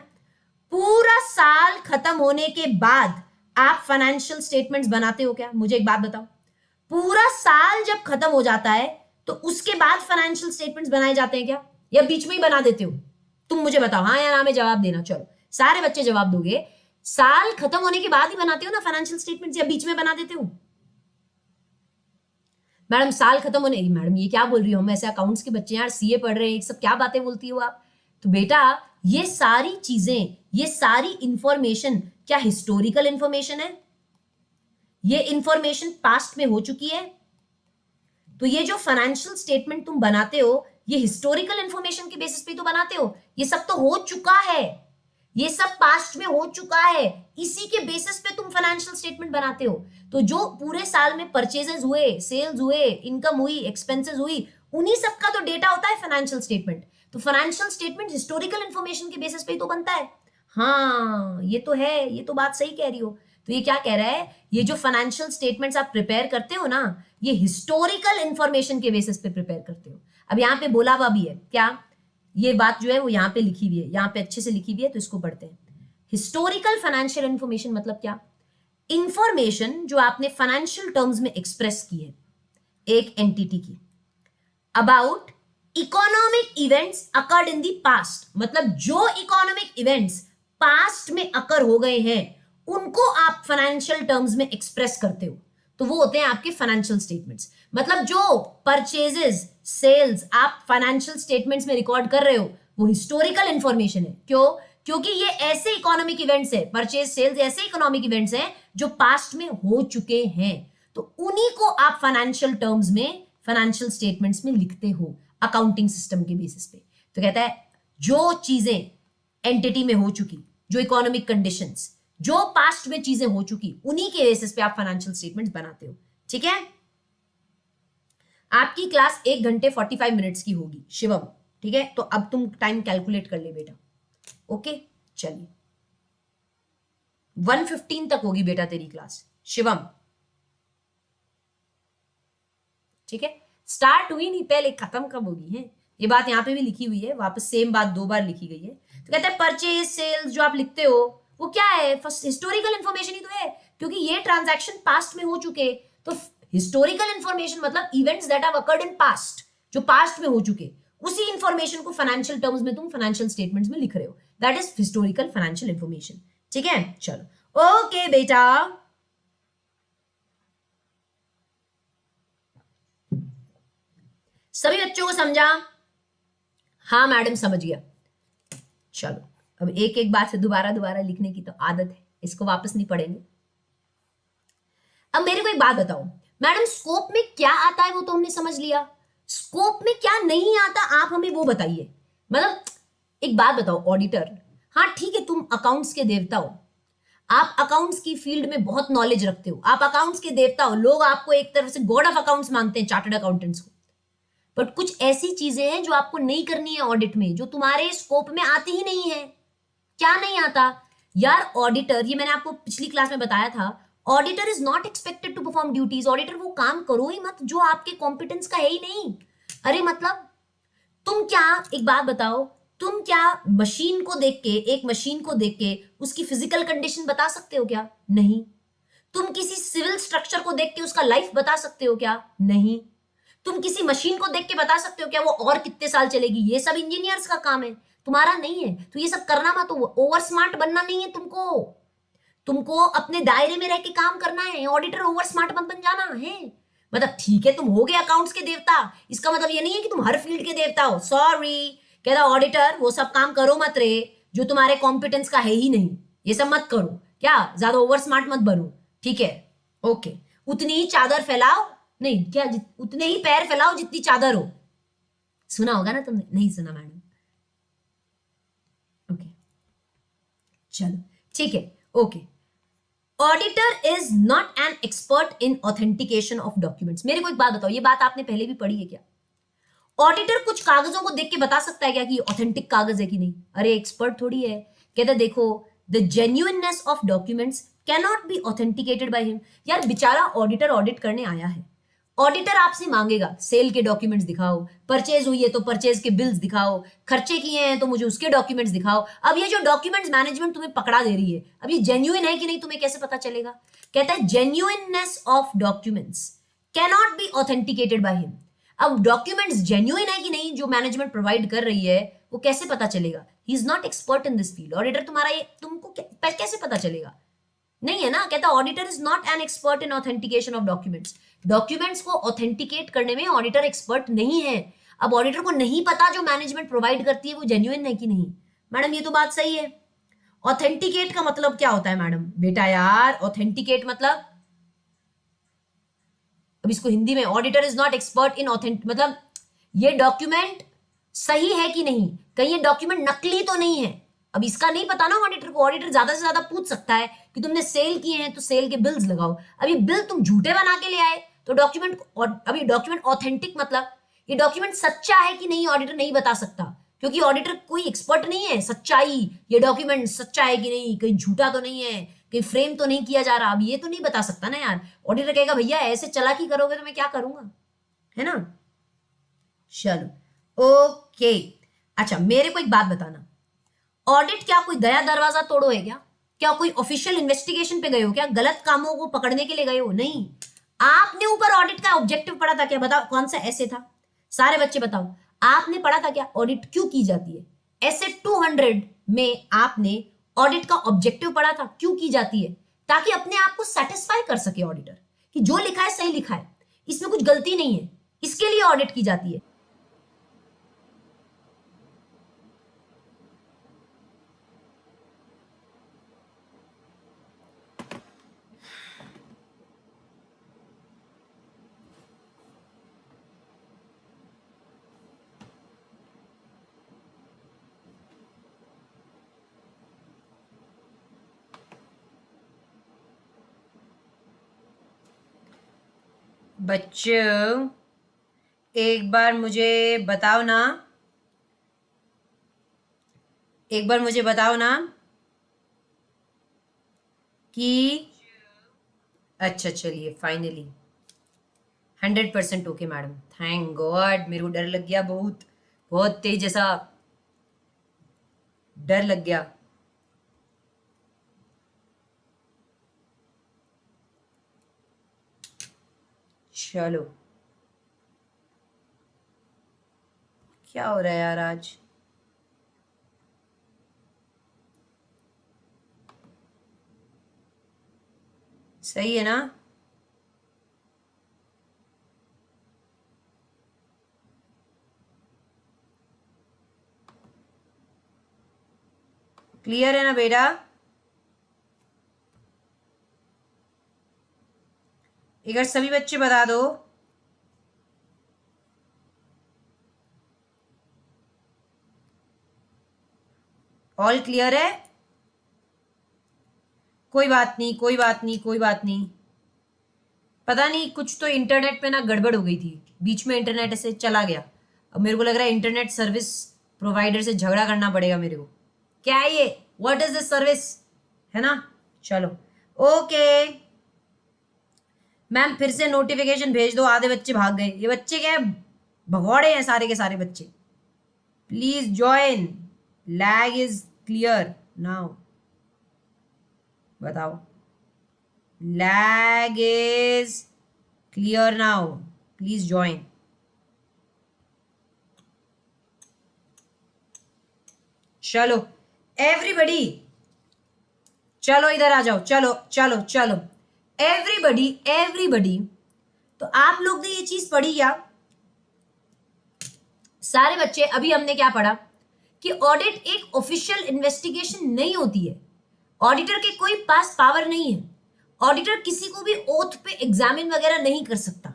पूरा साल खत्म होने के बाद आप फाइनेंशियल स्टेटमेंट्स बनाते हो क्या? मुझे एक बात बताओ, पूरा साल जब खत्म हो जाता है तो उसके बाद फाइनेंशियल स्टेटमेंट्स बनाए जाते हैं क्या, या बीच में ही बना देते हो? तुम मुझे बताओ, हाँ या ना में जवाब देना। चलो सारे बच्चे जवाब दोगे। साल खत्म होने के बाद ही बनाते हो ना फाइनेंशियल स्टेटमेंट्स, या बीच में बना देते हो? मैडम साल खत्म होने, मैडम ये क्या बोल रही हो, हम ऐसे अकाउंट्स के बच्चे यार, सीए पढ़ रहे हैं, सब क्या बातें बोलती हो आप? तो बेटा ये सारी चीजें, ये सारी इंफॉर्मेशन क्या हिस्टोरिकल इंफॉर्मेशन है? ये इंफॉर्मेशन पास्ट में हो चुकी है। तो ये जो फाइनेंशियल स्टेटमेंट तुम बनाते हो, ये हिस्टोरिकल इंफॉर्मेशन के बेसिस पे तो बनाते हो। ये सब तो हो चुका है, ये सब पास्ट में हो चुका है, इसी के बेसिस पे तुम फाइनेंशियल स्टेटमेंट बनाते हो। तो जो पूरे साल में परचेजेस हुए, सेल्स हुए, इनकम हुई, एक्सपेंसेस हुई, उन्हीं सब का तो डेटा होता है फाइनेंशियल स्टेटमेंट। तो फाइनेंशियल स्टेटमेंट हिस्टोरिकल इंफॉर्मेशन के बेसिस पे तो बनता है। हाँ ये तो है, ये तो बात सही कह रही हो। तो ये क्या कह रहा है, ये जो फाइनेंशियल स्टेटमेंट्स आप प्रिपेयर करते हो ना, ये हिस्टोरिकल इंफॉर्मेशन के बेसिस पे प्रिपेयर करते हो। अब यहाँ पे बोला हुआ भी है क्या, ये बात जो है वो यहाँ पे लिखी हुई है, यहाँ पे अच्छे से लिखी हुई है, तो इसको पढ़ते हैं। हिस्टोरिकल फाइनेंशियल इंफॉर्मेशन मतलब क्या? इंफॉर्मेशन जो आपने फाइनेंशियल टर्म्स में एक्सप्रेस की है एक एंटिटी की, about economic events occurred in the past, मतलब जो इकोनॉमिक इवेंट्स पास्ट में अकर हो गए हैं उनको आप फाइनेंशियल टर्म्स में एक्सप्रेस करते हो, तो वो होते हैं आपके फाइनेंशियल स्टेटमेंट्स। मतलब जो परचेजेस, सेल्स आप फाइनेंशियल स्टेटमेंट्स में रिकॉर्ड कर रहे हो वो हिस्टोरिकल इंफॉर्मेशन है। क्यों? क्योंकि ये ऐसे इकोनॉमिक इवेंट्स है, परचेज सेल्स ऐसे इकोनॉमिक इवेंट्स हैं जो पास्ट में हो चुके हैं, तो उन्हीं को आप फाइनेंशियल टर्म्स में, फाइनेंशियल स्टेटमेंट्स में लिखते हो अकाउंटिंग सिस्टम के बेसिस पे। तो कहता है जो चीजें एंटिटी में हो चुकी, जो इकोनॉमिक कंडीशंस जो पास्ट में चीजें हो चुकी, उन्हीं के बेसिस पे आप फाइनेंशियल स्टेटमेंट्स बनाते हो। ठीक है, आपकी क्लास 1 घंटे 45 मिनट्स की होगी शिवम। ठीक है, तो अब तुम टाइम कैलकुलेट कर ले बेटा। ओके चलिए 1:15 तक होगी बेटा तेरी क्लास शिवम। ठीक है, स्टार्ट हुई नहीं, पहले खत्म कब होगी है, ये बात यहां पे भी लिखी हुई है, वापस सेम बात 2 बार लिखी गई है। तो कहते हैं परचेज सेल्स जो आप लिखते हो वो क्या है, फर्स्ट हिस्टोरिकल इंफॉर्मेशन ही तो है, क्योंकि ये ट्रांजैक्शन पास्ट में हो चुके। तो हिस्टोरिकल इंफॉर्मेशन मतलब events that have occurred in past, जो पास्ट में हो चुके, उसी इंफॉर्मेशन को फाइनेंशियल टर्म्स में तुम फाइनेंशियल स्टेटमेंट्स में लिख रहे हो, that is historical financial information. ठीक है, चलो ओके बेटा। सभी बच्चों को समझा? हाँ मैडम समझ गया। चलो अब एक एक बात से दोबारा दोबारा लिखने की तो आदत है, इसको वापस नहीं पढ़ेंगे। अब मेरे को एक बात बताओ मैडम, स्कोप में क्या आता है वो तो हमने समझ लिया, स्कोप में क्या नहीं आता आप हमें वो बताइए। मतलब एक बात बताओ ऑडिटर, हाँ ठीक है तुम अकाउंट्स के देवता हो, आप अकाउंट्स की फील्ड में बहुत नॉलेज रखते हो, आप अकाउंट्स के देवता हो, लोग आपको एक तरफ से गॉड ऑफ अकाउंट्स मानते हैं चार्टर्ड अकाउंटेंट्स को, बट कुछ ऐसी चीजें हैं जो आपको नहीं करनी है ऑडिट में, जो तुम्हारे स्कोप में आती ही नहीं है। क्या नहीं आता यार? ऑडिटर, ये मैंने आपको पिछली क्लास में बताया था, auditor is not expected to perform duties. Auditor वो काम करो ही मत जो आपके कॉम्पिटेंस का है ही नहीं। अरे मतलब तुम क्या, एक बात बताओ, तुम क्या मशीन को देख के, एक मशीन को देख के उसकी फिजिकल कंडीशन बता सकते हो क्या? नहीं। तुम किसी सिविल स्ट्रक्चर को देख के उसका लाइफ बता सकते हो क्या? नहीं। तुम किसी मशीन को देख के बता सकते हो क्या वो और कितने साल चलेगी? ये सब इंजीनियर्स का काम है, तुम्हारा नहीं है। तो ये सब करना मत, ओवर स्मार्ट बनना नहीं है तुमको, तुमको अपने दायरे में रह के काम करना है। ऑडिटर ओवर स्मार्ट मत बन जाना है। मतलब ठीक है तुम हो गए अकाउंट्स के देवता, इसका मतलब ये नहीं है कि तुम हर फील्ड के देवता हो। सॉरी, कहता ऑडिटर वो सब काम करो मत रे जो तुम्हारे कॉम्पिटेंस का है ही नहीं, ये सब मत करो, क्या ज्यादा ओवर स्मार्ट मत बनो। ठीक है ओके, उतनी ही चादर फैलाओ, नहीं क्या, उतने ही पैर फैलाओ जितनी चादर हो। सुना होगा ना तुमने? नहीं सुना मैडम? ओके चलो ठीक है okay. Auditor is not an expert in authentication of documents. मेरे को एक बात बताओ, ये बात आपने पहले भी पढ़ी है क्या? ऑडिटर कुछ कागजों को देख के बता सकता है क्या कि ऑथेंटिक कागज है कि नहीं? अरे एक्सपर्ट थोड़ी है। कहता देखो, the genuineness of documents cannot be authenticated by him. यार बेचारा ऑडिटर ऑडिट करने आया है। ऑडिटर आपसे मांगेगा सेल के डॉक्यूमेंट्स दिखाओ, परचेज हुई है तो परचेज के बिल्स दिखाओ, खर्चे किए हैं तो मुझे उसके डॉक्यूमेंट्स दिखाओ। अब ये जो डॉक्यूमेंट्स मैनेजमेंट तुम्हें पकड़ा दे रही है, अब ये जेन्युइन है कि नहीं तुम्हें कैसे पता चलेगा? कहता है genuineness of documents cannot be authenticated by him. अब डॉक्यूमेंट्स जेन्युइन है कि नहीं जो मैनेजमेंट प्रोवाइड कर रही है, वो कैसे पता चलेगा? He is not expert in this field. Auditor तुम्हारा ये तुमको कैसे पता चलेगा? नहीं है ना। कहता auditor is not an expert in authentication of documents. Documents को ऑथेंटिकेट करने में ऑडिटर एक्सपर्ट नहीं है। अब ऑडिटर को नहीं पता जो मैनेजमेंट प्रोवाइड करती है वो जेन्युइन है कि नहीं। मैडम ये तो बात सही है। ऑथेंटिकेट का मतलब क्या होता है मैडम? बेटा यार ऑथेंटिकेट मतलब, अब इसको हिंदी में, auditor is not expert in authentic मतलब ये डॉक्यूमेंट सही है कि नहीं, कहीं ये डॉक्यूमेंट नकली तो नहीं है। अब इसका नहीं पता ना ऑडिटर को। ऑडिटर ज्यादा से ज्यादा पूछ सकता है कि तुमने सेल किए हैं तो सेल के बिल्स लगाओ। अभी बिल तुम झूठे बना के ले आए तो डॉक्यूमेंट, अभी डॉक्यूमेंट ऑथेंटिक मतलब ये डॉक्यूमेंट सच्चा है कि नहीं ऑडिटर नहीं बता सकता, क्योंकि ऑडिटर कोई एक्सपर्ट नहीं है सच्चाई, ये डॉक्यूमेंट सच्चा है कि नहीं, कहीं झूठा तो नहीं है, कहीं फ्रेम तो नहीं किया जा रहा। अब ये तो नहीं बता सकता ना यार। ऑडिटर कहेगा भैया ऐसे चालाकी करोगे तो मैं क्या करूंगा, है ना। चलो ओके। अच्छा मेरे को एक बात बताना, ऑडिट क्या कोई दया दरवाजा तोड़ो है क्या? क्या कोई ऑफिशियल इन्वेस्टिगेशन पे गए हो क्या? गलत कामों को पकड़ने के लिए गए हो? नहीं। आपने ऊपर ऑडिट का ऑब्जेक्टिव पढ़ा था क्या? बताओ कौन सा ऐसे था? सारे बच्चे बताओ, आपने पढ़ा था क्या ऑडिट क्यों की जाती है? ऐसे 200 में आपने ऑडिट का ऑब्जेक्टिव पढ़ा था क्यों की जाती है? ताकि अपने आप को सेटिस्फाई कर सके ऑडिटर कि जो लिखा है सही लिखा है, इसमें कुछ गलती नहीं है, इसके लिए ऑडिट की जाती है। बच्चों एक बार मुझे बताओ ना, एक बार मुझे बताओ ना कि, अच्छा चलिए finally 100% okay madam, thank God. मेरे को डर लग गया, बहुत बहुत तेज जैसा डर लग गया। चलो क्या हो रहा है यार आज? सही है ना? क्लियर है ना बेटा? एक बार सभी बच्चे बता दो। ऑल क्लियर है? कोई बात नहीं, कोई बात नहीं, कोई बात नहीं। पता नहीं कुछ तो इंटरनेट पे ना गड़बड़ हो गई थी, बीच में इंटरनेट ऐसे चला गया। अब मेरे को लग रहा है इंटरनेट सर्विस प्रोवाइडर से झगड़ा करना पड़ेगा मेरे को। क्या है ये? व्हाट इज दिस सर्विस, है ना। चलो ओके मैम, फिर से नोटिफिकेशन भेज दो। आधे बच्चे भाग गए। ये बच्चे क्या है, भगौड़े हैं सारे के सारे बच्चे। Please join, lag is clear now. बताओ, lag is clear now, please join. चलो एवरीबडी, चलो इधर आ जाओ, चलो चलो चलो एवरीबडी एवरीबडी। तो आप लोग ने ये चीज पढ़ी क्या सारे बच्चे? अभी हमने क्या पढ़ा कि ऑडिट एक ऑफिशियल इन्वेस्टिगेशन नहीं होती है। ऑडिटर के कोई पास पावर नहीं है। ऑडिटर किसी को भी ओथ पे एग्जामिन वगैरह नहीं कर सकता।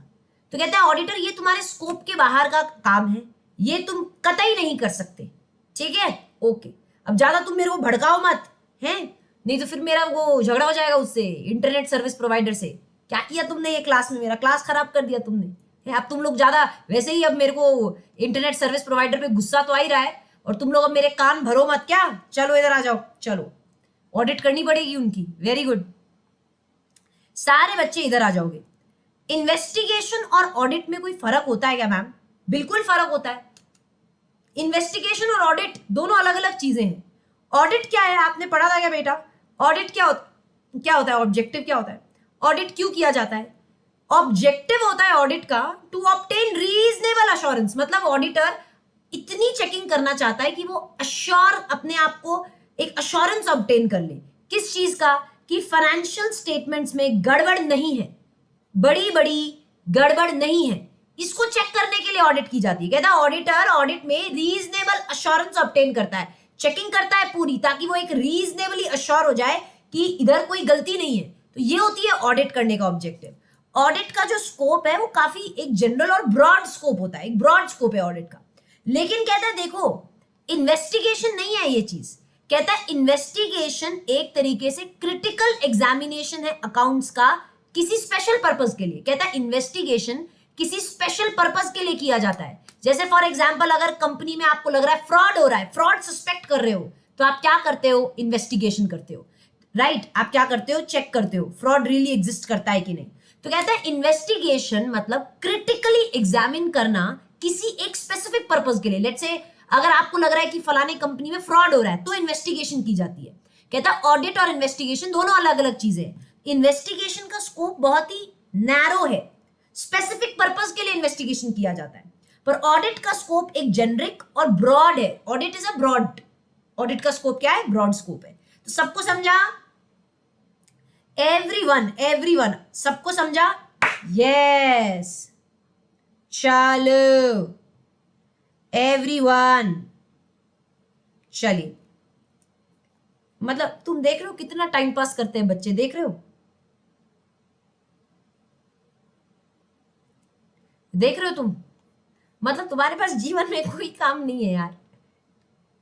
तो कहता है ऑडिटर ये तुम्हारे स्कोप के बाहर का काम है, ये तुम कतई नहीं कर सकते। ठीक है ओके। अब ज्यादा तुम मेरे को भड़काओ मत, हैं? नहीं तो फिर मेरा वो झगड़ा हो जाएगा उससे, इंटरनेट सर्विस प्रोवाइडर से। क्या किया तुमने ये क्लास में, मेरा क्लास खराब कर दिया तुमने। अब तुम लोग ज्यादा वैसे ही, अब मेरे को इंटरनेट सर्विस प्रोवाइडर पे गुस्सा तो आ ही रहा है, और तुम लोग अब मेरे कान भरो मत क्या। चलो इधर आ जाओ, चलो ऑडिट करनी पड़ेगी उनकी। वेरी गुड, सारे बच्चे इधर आ जाओगे। इन्वेस्टिगेशन और ऑडिट में कोई फर्क होता है क्या मैम? बिल्कुल फर्क होता है। इन्वेस्टिगेशन और ऑडिट दोनों अलग अलग चीजें हैं। ऑडिट क्या है, आपने पढ़ा था क्या बेटा? ऑडिट क्या होता है? ऑब्जेक्टिव क्या होता है? ऑडिट क्यों किया जाता है? ऑब्जेक्टिव होता है ऑडिट का टू ऑब्टेन रीजनेबल अश्योरेंस, मतलब ऑडिटर इतनी चेकिंग करना चाहता है कि वो अश्योर, अपने आप को एक अश्योरेंस ऑब्टेन कर ले। किस चीज का? कि फाइनेंशियल स्टेटमेंट्स में गड़बड़ नहीं है, बड़ी बड़ी गड़बड़ नहीं है, इसको चेक करने के लिए ऑडिट की जाती है। कहता है ऑडिटर ऑडिट में रीजनेबल अश्योरेंस ऑब्टेन करता है, चेकिंग करता है पूरी, ताकि वो एक रीजनेबली अश्योर हो जाए कि इधर कोई गलती नहीं है। तो ये होती है ऑडिट करने का ऑब्जेक्टिव। ऑडिट का जो स्कोप है वो काफी एक जनरल और ब्रॉड स्कोप होता है, एक ब्रॉड स्कोप है ऑडिट का। लेकिन कहता है देखो इन्वेस्टिगेशन नहीं है ये चीज। कहता है इन्वेस्टिगेशन एक तरीके से क्रिटिकल एग्जामिनेशन है अकाउंट्स का, किसी स्पेशल पर्पस के लिए। कहता है इन्वेस्टिगेशन किसी स्पेशल पर्पस के लिए किया जाता है। जैसे फॉर एग्जांपल अगर कंपनी में आपको लग रहा है फ्रॉड हो रहा है, फ्रॉड सस्पेक्ट कर रहे हो, तो आप क्या करते हो? इन्वेस्टिगेशन करते हो, राइट? आप क्या करते हो? चेक करते हो फ्रॉड रियली एग्जिस्ट करता है कि नहीं। तो कहता है इन्वेस्टिगेशन मतलब क्रिटिकली एग्जामिन करना किसी एक स्पेसिफिक पर्पस के लिए। लेट्स से अगर आपको लग रहा है कि फलाने कंपनी में फ्रॉड हो रहा है तो इन्वेस्टिगेशन की जाती है। कहता है ऑडिट और इन्वेस्टिगेशन दोनों अलग अलग चीजें हैं। इन्वेस्टिगेशन का स्कोप बहुत ही नैरो है, स्पेसिफिक पर्पस के लिए इन्वेस्टिगेशन किया जाता है, पर ऑडिट का स्कोप एक जेनरिक और ब्रॉड है। Audit is a broad, audit का स्कोप क्या है? ब्रॉड स्कोप है। तो सबको समझा? एवरीवन सबको समझा? यस, चलो एवरीवन, चलिए। मतलब तुम देख रहे हो कितना टाइम पास करते हैं बच्चे, देख रहे हो? देख रहे हो तुम? मतलब तुम्हारे पास जीवन में कोई काम नहीं है यार।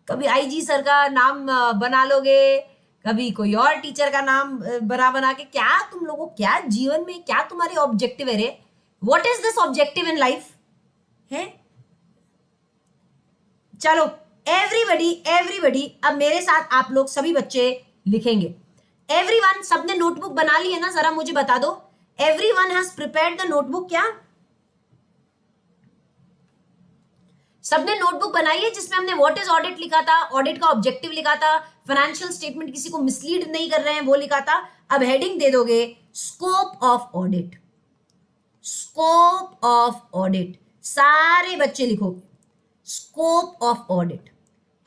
कभी आईजी सर का नाम बना लोगे, कभी कोई और टीचर का नाम बना के, क्या तुम लोगों, क्या जीवन में क्या तुम्हारी ऑब्जेक्टिव है रे? What is this objective in life है? चलो एवरीबडी अब मेरे साथ आप लोग सभी बच्चे लिखेंगे। एवरीवन, सबने नोटबुक बना ली है ना? जरा मुझे बता दो, everyone has prepared the notebook? क्या सबने नोटबुक बनाई है जिसमें हमने व्हाट इज ऑडिट लिखा था, ऑडिट का ऑब्जेक्टिव लिखा था, फाइनेंशियल स्टेटमेंट किसी को मिसलीड नहीं कर रहे हैं वो लिखा था। अब हेडिंग दे दोगे scope of audit, scope of audit, सारे बच्चे लिखोगे स्कोप ऑफ ऑडिट।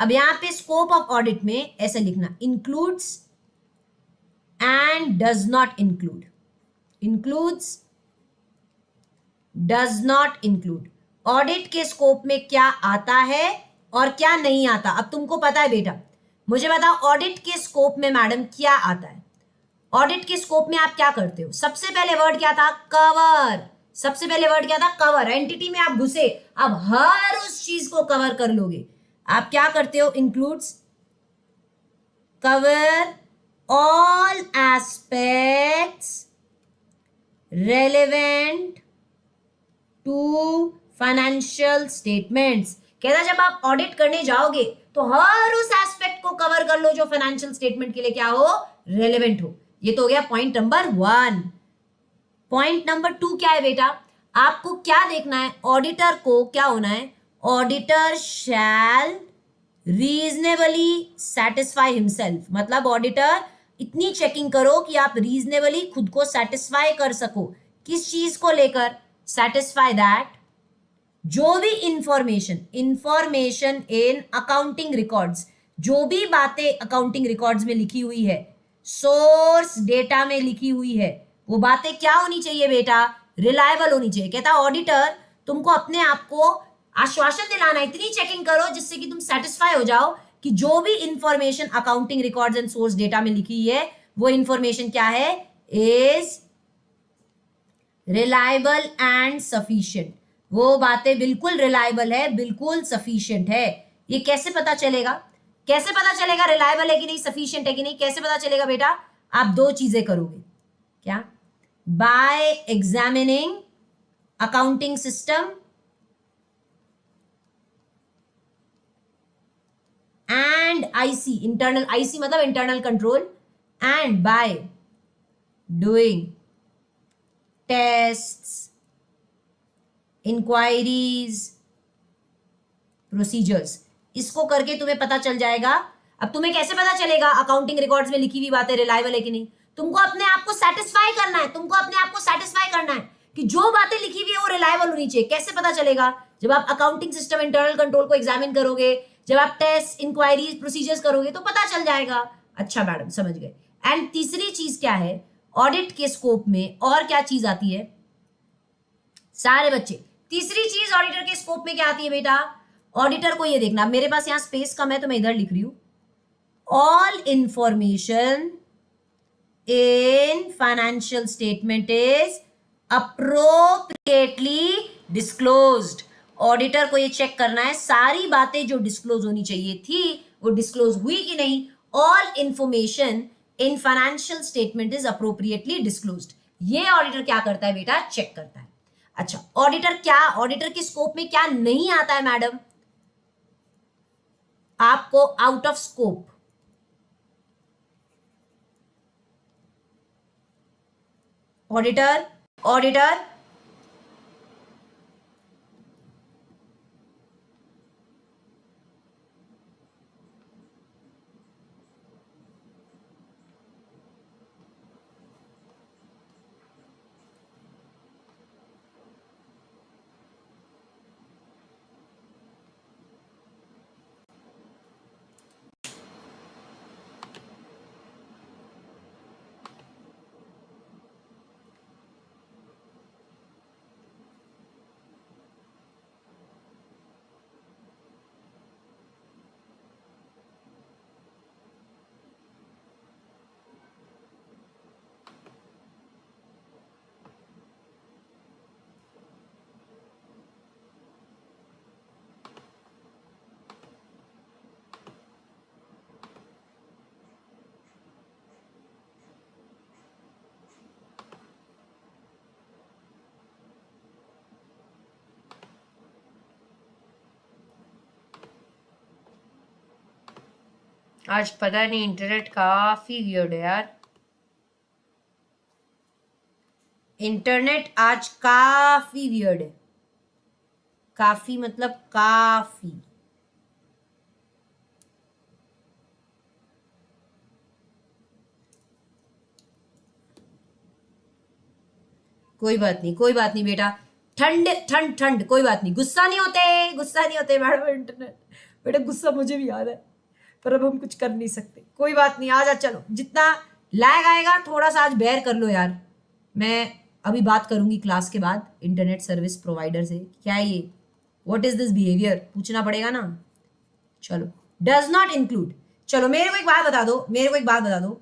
अब यहां पे स्कोप ऑफ ऑडिट में ऐसे लिखना, includes and does not include, includes does not include. Audit के स्कोप में क्या आता है और क्या नहीं आता। अब तुमको पता है बेटा, मुझे बताओ ऑडिट के स्कोप में मैडम क्या आता है? ऑडिट के स्कोप में आप क्या करते हो? सबसे पहले वर्ड क्या था? कवर। सबसे पहले वर्ड क्या था? कवर। एंटिटी में आप घुसे, अब हर उस चीज को कवर कर लोगे। आप क्या करते हो? Includes, cover all aspects relevant to financial statements. कहता जब आप ऑडिट करने जाओगे तो हर उस एस्पेक्ट को कवर कर लो जो फाइनेंशियल स्टेटमेंट के लिए क्या हो? रेलेवेंट हो। ये तो हो गया पॉइंट नंबर 1। पॉइंट नंबर 2 क्या है बेटा? आपको क्या देखना है? ऑडिटर को क्या होना है? Auditor shall reasonably satisfy himself, मतलब ऑडिटर इतनी चेकिंग करो कि आप रीजनेबली खुद को सेटिस्फाई कर सको। किस चीज को लेकर? सेटिस्फाई दैट जो भी इंफॉर्मेशन इन अकाउंटिंग रिकॉर्ड्स, जो भी बातें अकाउंटिंग रिकॉर्ड्स में लिखी हुई है, सोर्स डेटा में लिखी हुई है, वो बातें क्या होनी चाहिए बेटा? रिलायबल होनी चाहिए। कहता ऑडिटर तुमको अपने आप को आश्वासन दिलाना, इतनी चेकिंग करो जिससे कि तुम सेटिस्फाई हो जाओ कि जो भी information accounting records and source data में लिखी है वो इंफॉर्मेशन क्या है? Is reliable and sufficient. वो बातें बिल्कुल रिलायबल है, बिल्कुल सफिशिएंट है। ये कैसे पता चलेगा? कैसे पता चलेगा रिलायबल है कि नहीं, सफिशिएंट है कि नहीं, कैसे पता चलेगा बेटा? आप दो चीजें करोगे, क्या? By examining accounting system and IC, internal IC मतलब internal control, and by doing tests, inquiries, procedures. इसको करके तुम्हें पता चल जाएगा। अब तुम्हें कैसे पता चलेगा अकाउंटिंग रिकॉर्ड्स में लिखी हुई बातें रिलायबल है कि नहीं? तुमको अपने आप को सेटिस्फाई करना है, तुमको अपने आप को सेटिस्फाई करना है कि जो बातें लिखी हुई है वो रिलायबल होनी चाहिए। कैसे पता चलेगा? जब आप अकाउंटिंग सिस्टम इंटरनल कंट्रोल को एग्जामिन करोगे, जब आप टेस्ट, इंक्वायरीज, प्रोसीजर्स करोगे तो पता चल जाएगा। अच्छा मैडम, समझ गए। एंड तीसरी चीज क्या है ऑडिट के स्कोप में, और क्या चीज आती है सारे बच्चे? तीसरी चीज ऑडिटर के स्कोप में क्या आती है बेटा? ऑडिटर को ये देखना, मेरे पास यहां स्पेस कम है तो मैं इधर लिख रही हूं, all information in financial statement is appropriately disclosed. Auditor को ये चेक करना है सारी बातें जो डिस्क्लोज होनी चाहिए थी वो डिस्क्लोज हुई कि नहीं। All information in financial statement is appropriately disclosed. ये ऑडिटर क्या करता है बेटा? चेक करता है। अच्छा, ऑडिटर के स्कोप में क्या नहीं आता है मैडम? आपको आउट ऑफ स्कोप, ऑडिटर आज पता नहीं इंटरनेट काफी वियर्ड है यार। इंटरनेट आज काफी वियर्ड है, काफी मतलब काफी। कोई बात नहीं, कोई बात नहीं बेटा, ठंड ठंड ठंड, कोई बात नहीं, गुस्सा नहीं होते, गुस्सा नहीं होते मैडम। इंटरनेट बेटा, गुस्सा मुझे भी आ रहा है पर अब हम कुछ कर नहीं सकते। कोई बात नहीं, आजा, चलो जितना लैग आएगा थोड़ा सा आज बेयर कर लो यार। मैं अभी बात करूंगी क्लास के बाद इंटरनेट सर्विस प्रोवाइडर से, क्या है ये, व्हाट इज दिस बिहेवियर, पूछना पड़ेगा ना। चलो, डज नॉट इंक्लूड। चलो मेरे को एक बात बता दो, मेरे को एक बात बता दो,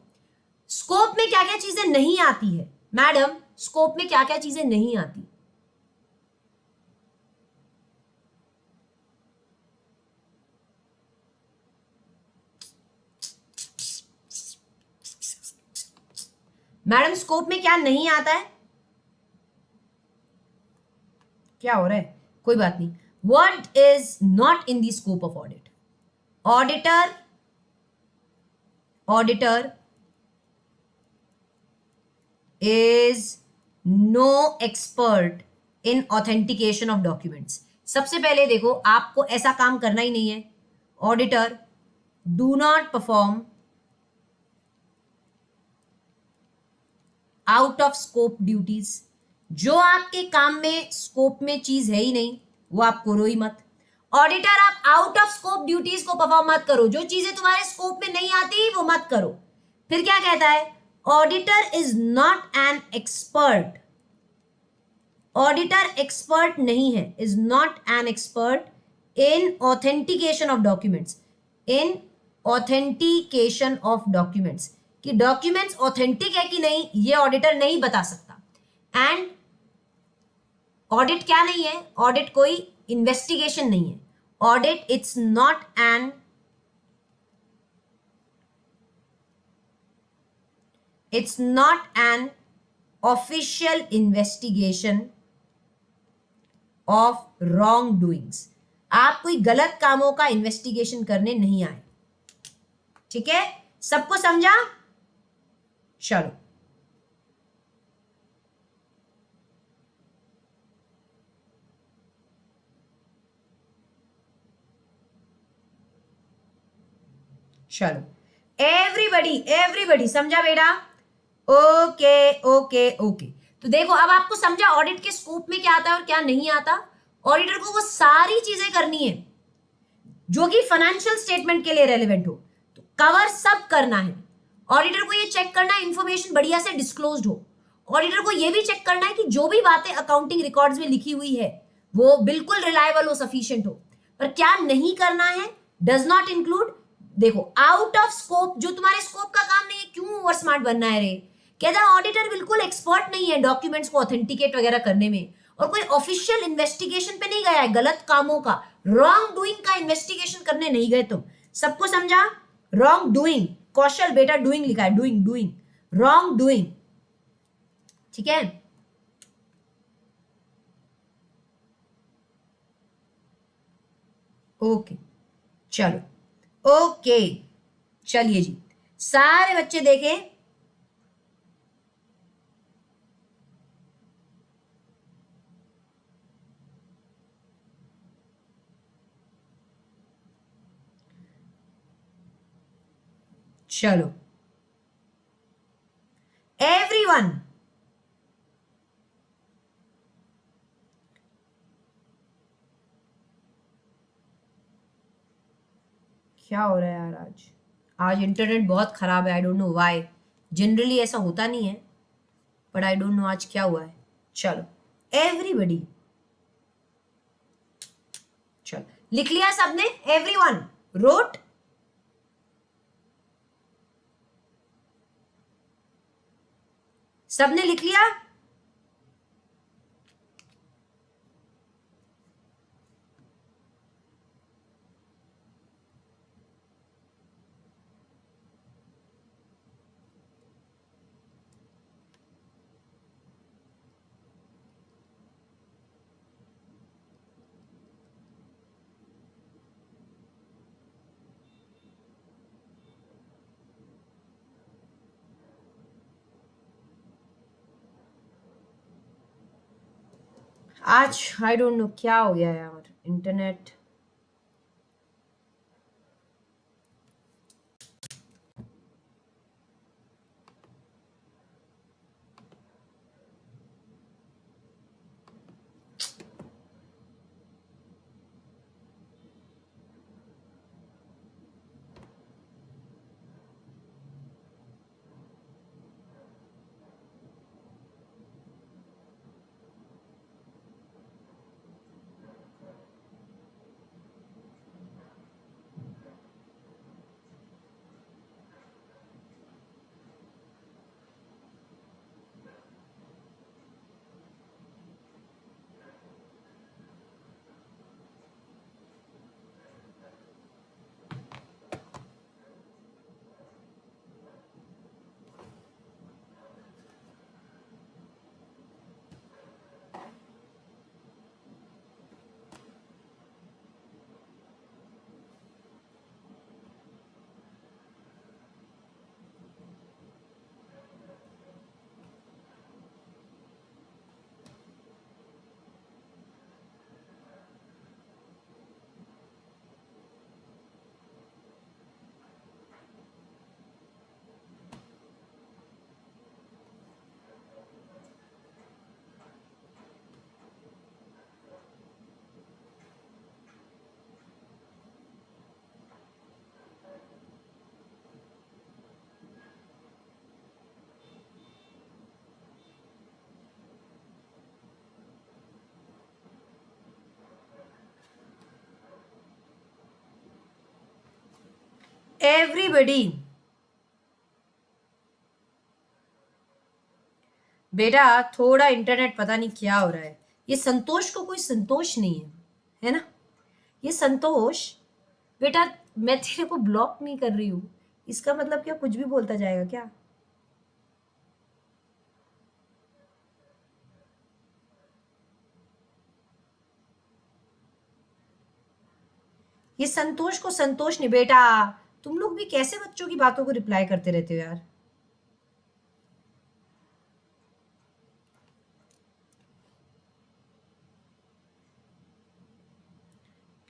स्कोप में क्या क्या चीजें नहीं आती है मैडम? स्कोप में क्या क्या चीजें नहीं आती? मैडम स्कोप में क्या नहीं आता है? क्या हो रहा है? कोई बात नहीं। What is not in the scope of audit? Auditor is no expert in authentication of documents. सबसे पहले देखो, आपको ऐसा काम करना ही नहीं है। Auditor do not perform out of scope duties. जो आपके काम में स्कोप में चीज है ही नहीं वो आप करो ही मत। ऑडिटर, आप आउट ऑफ स्कोप ड्यूटीज को परफॉर्म मत करो, जो चीजें तुम्हारे स्कोप में नहीं आती वो मत करो। फिर क्या कहता है? Auditor is not an expert. Auditor expert नहीं है, is not an expert in authentication of documents, in authentication of documents, कि डॉक्यूमेंट्स ऑथेंटिक है कि नहीं ये ऑडिटर नहीं बता सकता। एंड ऑडिट क्या नहीं है? ऑडिट कोई इन्वेस्टिगेशन नहीं है। Audit it's not an it's not an official investigation of wrong doings. आप कोई गलत कामों का इन्वेस्टिगेशन करने नहीं आए। ठीक है, सबको समझा? चलो, चलो एवरीबॉडी एवरीबॉडी समझा बेटा? Okay okay okay. तो देखो अब आपको समझा ऑडिट के स्कोप में क्या आता है और क्या नहीं आता। ऑडिटर को वो सारी चीजें करनी है जो कि फाइनेंशियल स्टेटमेंट के लिए रेलेवेंट हो, तो कवर सब करना है। ऑडिटर को ये चेक करना है इंफॉर्मेशन बढ़िया से डिस्क्लोज्ड हो। ऑडिटर को ये भी चेक करना है कि जो भी बातें अकाउंटिंग रिकॉर्ड्स में लिखी हुई है वो बिल्कुल रिलायबल हो, सफिशिएंट हो। पर क्या नहीं करना है, डज नॉट इंक्लूड, देखो आउट ऑफ स्कोप, जो तुम्हारे स्कोप का काम नहीं है, क्यों ओवर स्मार्ट बनना है रे? कहता ऑडिटर बिल्कुल एक्सपर्ट नहीं है डॉक्यूमेंट्स को ऑथेंटिकेट वगैरह करने में, और कोई ऑफिशियल इन्वेस्टिगेशन पे नहीं गया है, गलत कामों का, रॉन्ग डूइंग का इन्वेस्टिगेशन करने नहीं गए तुम। सबको समझा? रॉन्ग डूइंग, कौशल बेटा डूइंग लिखा है, डूइंग डूइंग, रॉन्ग डूइंग। ठीक है, ओके चलो, ओके चलिए जी, सारे बच्चे देखें। चलो एवरीवन, क्या हो रहा है यार? आज इंटरनेट बहुत खराब है, I don't know why. Generally ऐसा होता नहीं है, बट आई डोंट नो आज क्या हुआ है। चलो एवरीबॉडी, चलो लिख लिया सबने? Everyone wrote? सबने लिख लिया? आज आई डोंट नो क्या हो गया यार, इंटरनेट। एवरीबॉडी, बेटा थोड़ा इंटरनेट पता नहीं क्या हो रहा है। ये संतोष को कोई संतोष नहीं है ना? ये संतोष बेटा, मैं तेरे को ब्लॉक नहीं कर रही हूं, इसका मतलब क्या कुछ भी बोलता जाएगा क्या? ये संतोष को संतोष नहीं बेटा, तुम लोग भी कैसे बच्चों की बातों को रिप्लाई करते रहते हो यार।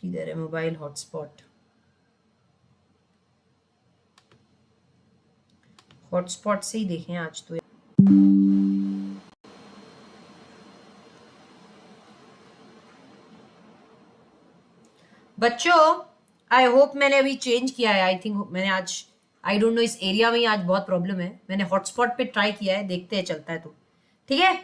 किधर है मोबाइल हॉटस्पॉट? हॉटस्पॉट से ही देखें आज तो। बच्चों आई होप मैंने अभी चेंज किया है, आई थिंक मैंने आज, आई डोंट नो, इस एरिया में ही आज बहुत प्रॉब्लम है। मैंने हॉटस्पॉट पे ट्राई किया है, देखते हैं चलता है तो। ठीक है,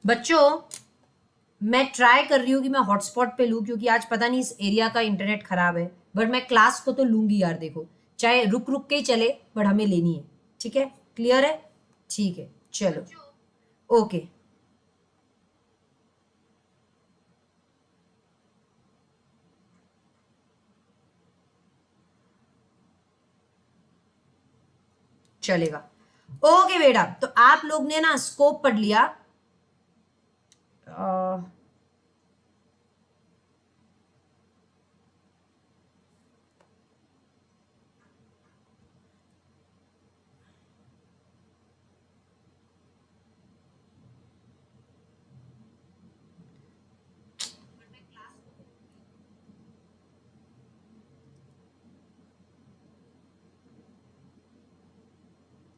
बच्चों मैं ट्राई कर रही हूँ कि मैं हॉटस्पॉट पे लूँ, क्योंकि आज पता नहीं इस एरिया का इंटरनेट खराब है। बट मैं क्लास को तो लूंगी यार, देखो चाहे रुक रुक के ही चले, बट हमें लेनी है। ठीक है, क्लियर है? ठीक है, चलो ओके। चलेगा, ओके बेटा। तो आप लोग ने ना स्कोप पढ़ लिया,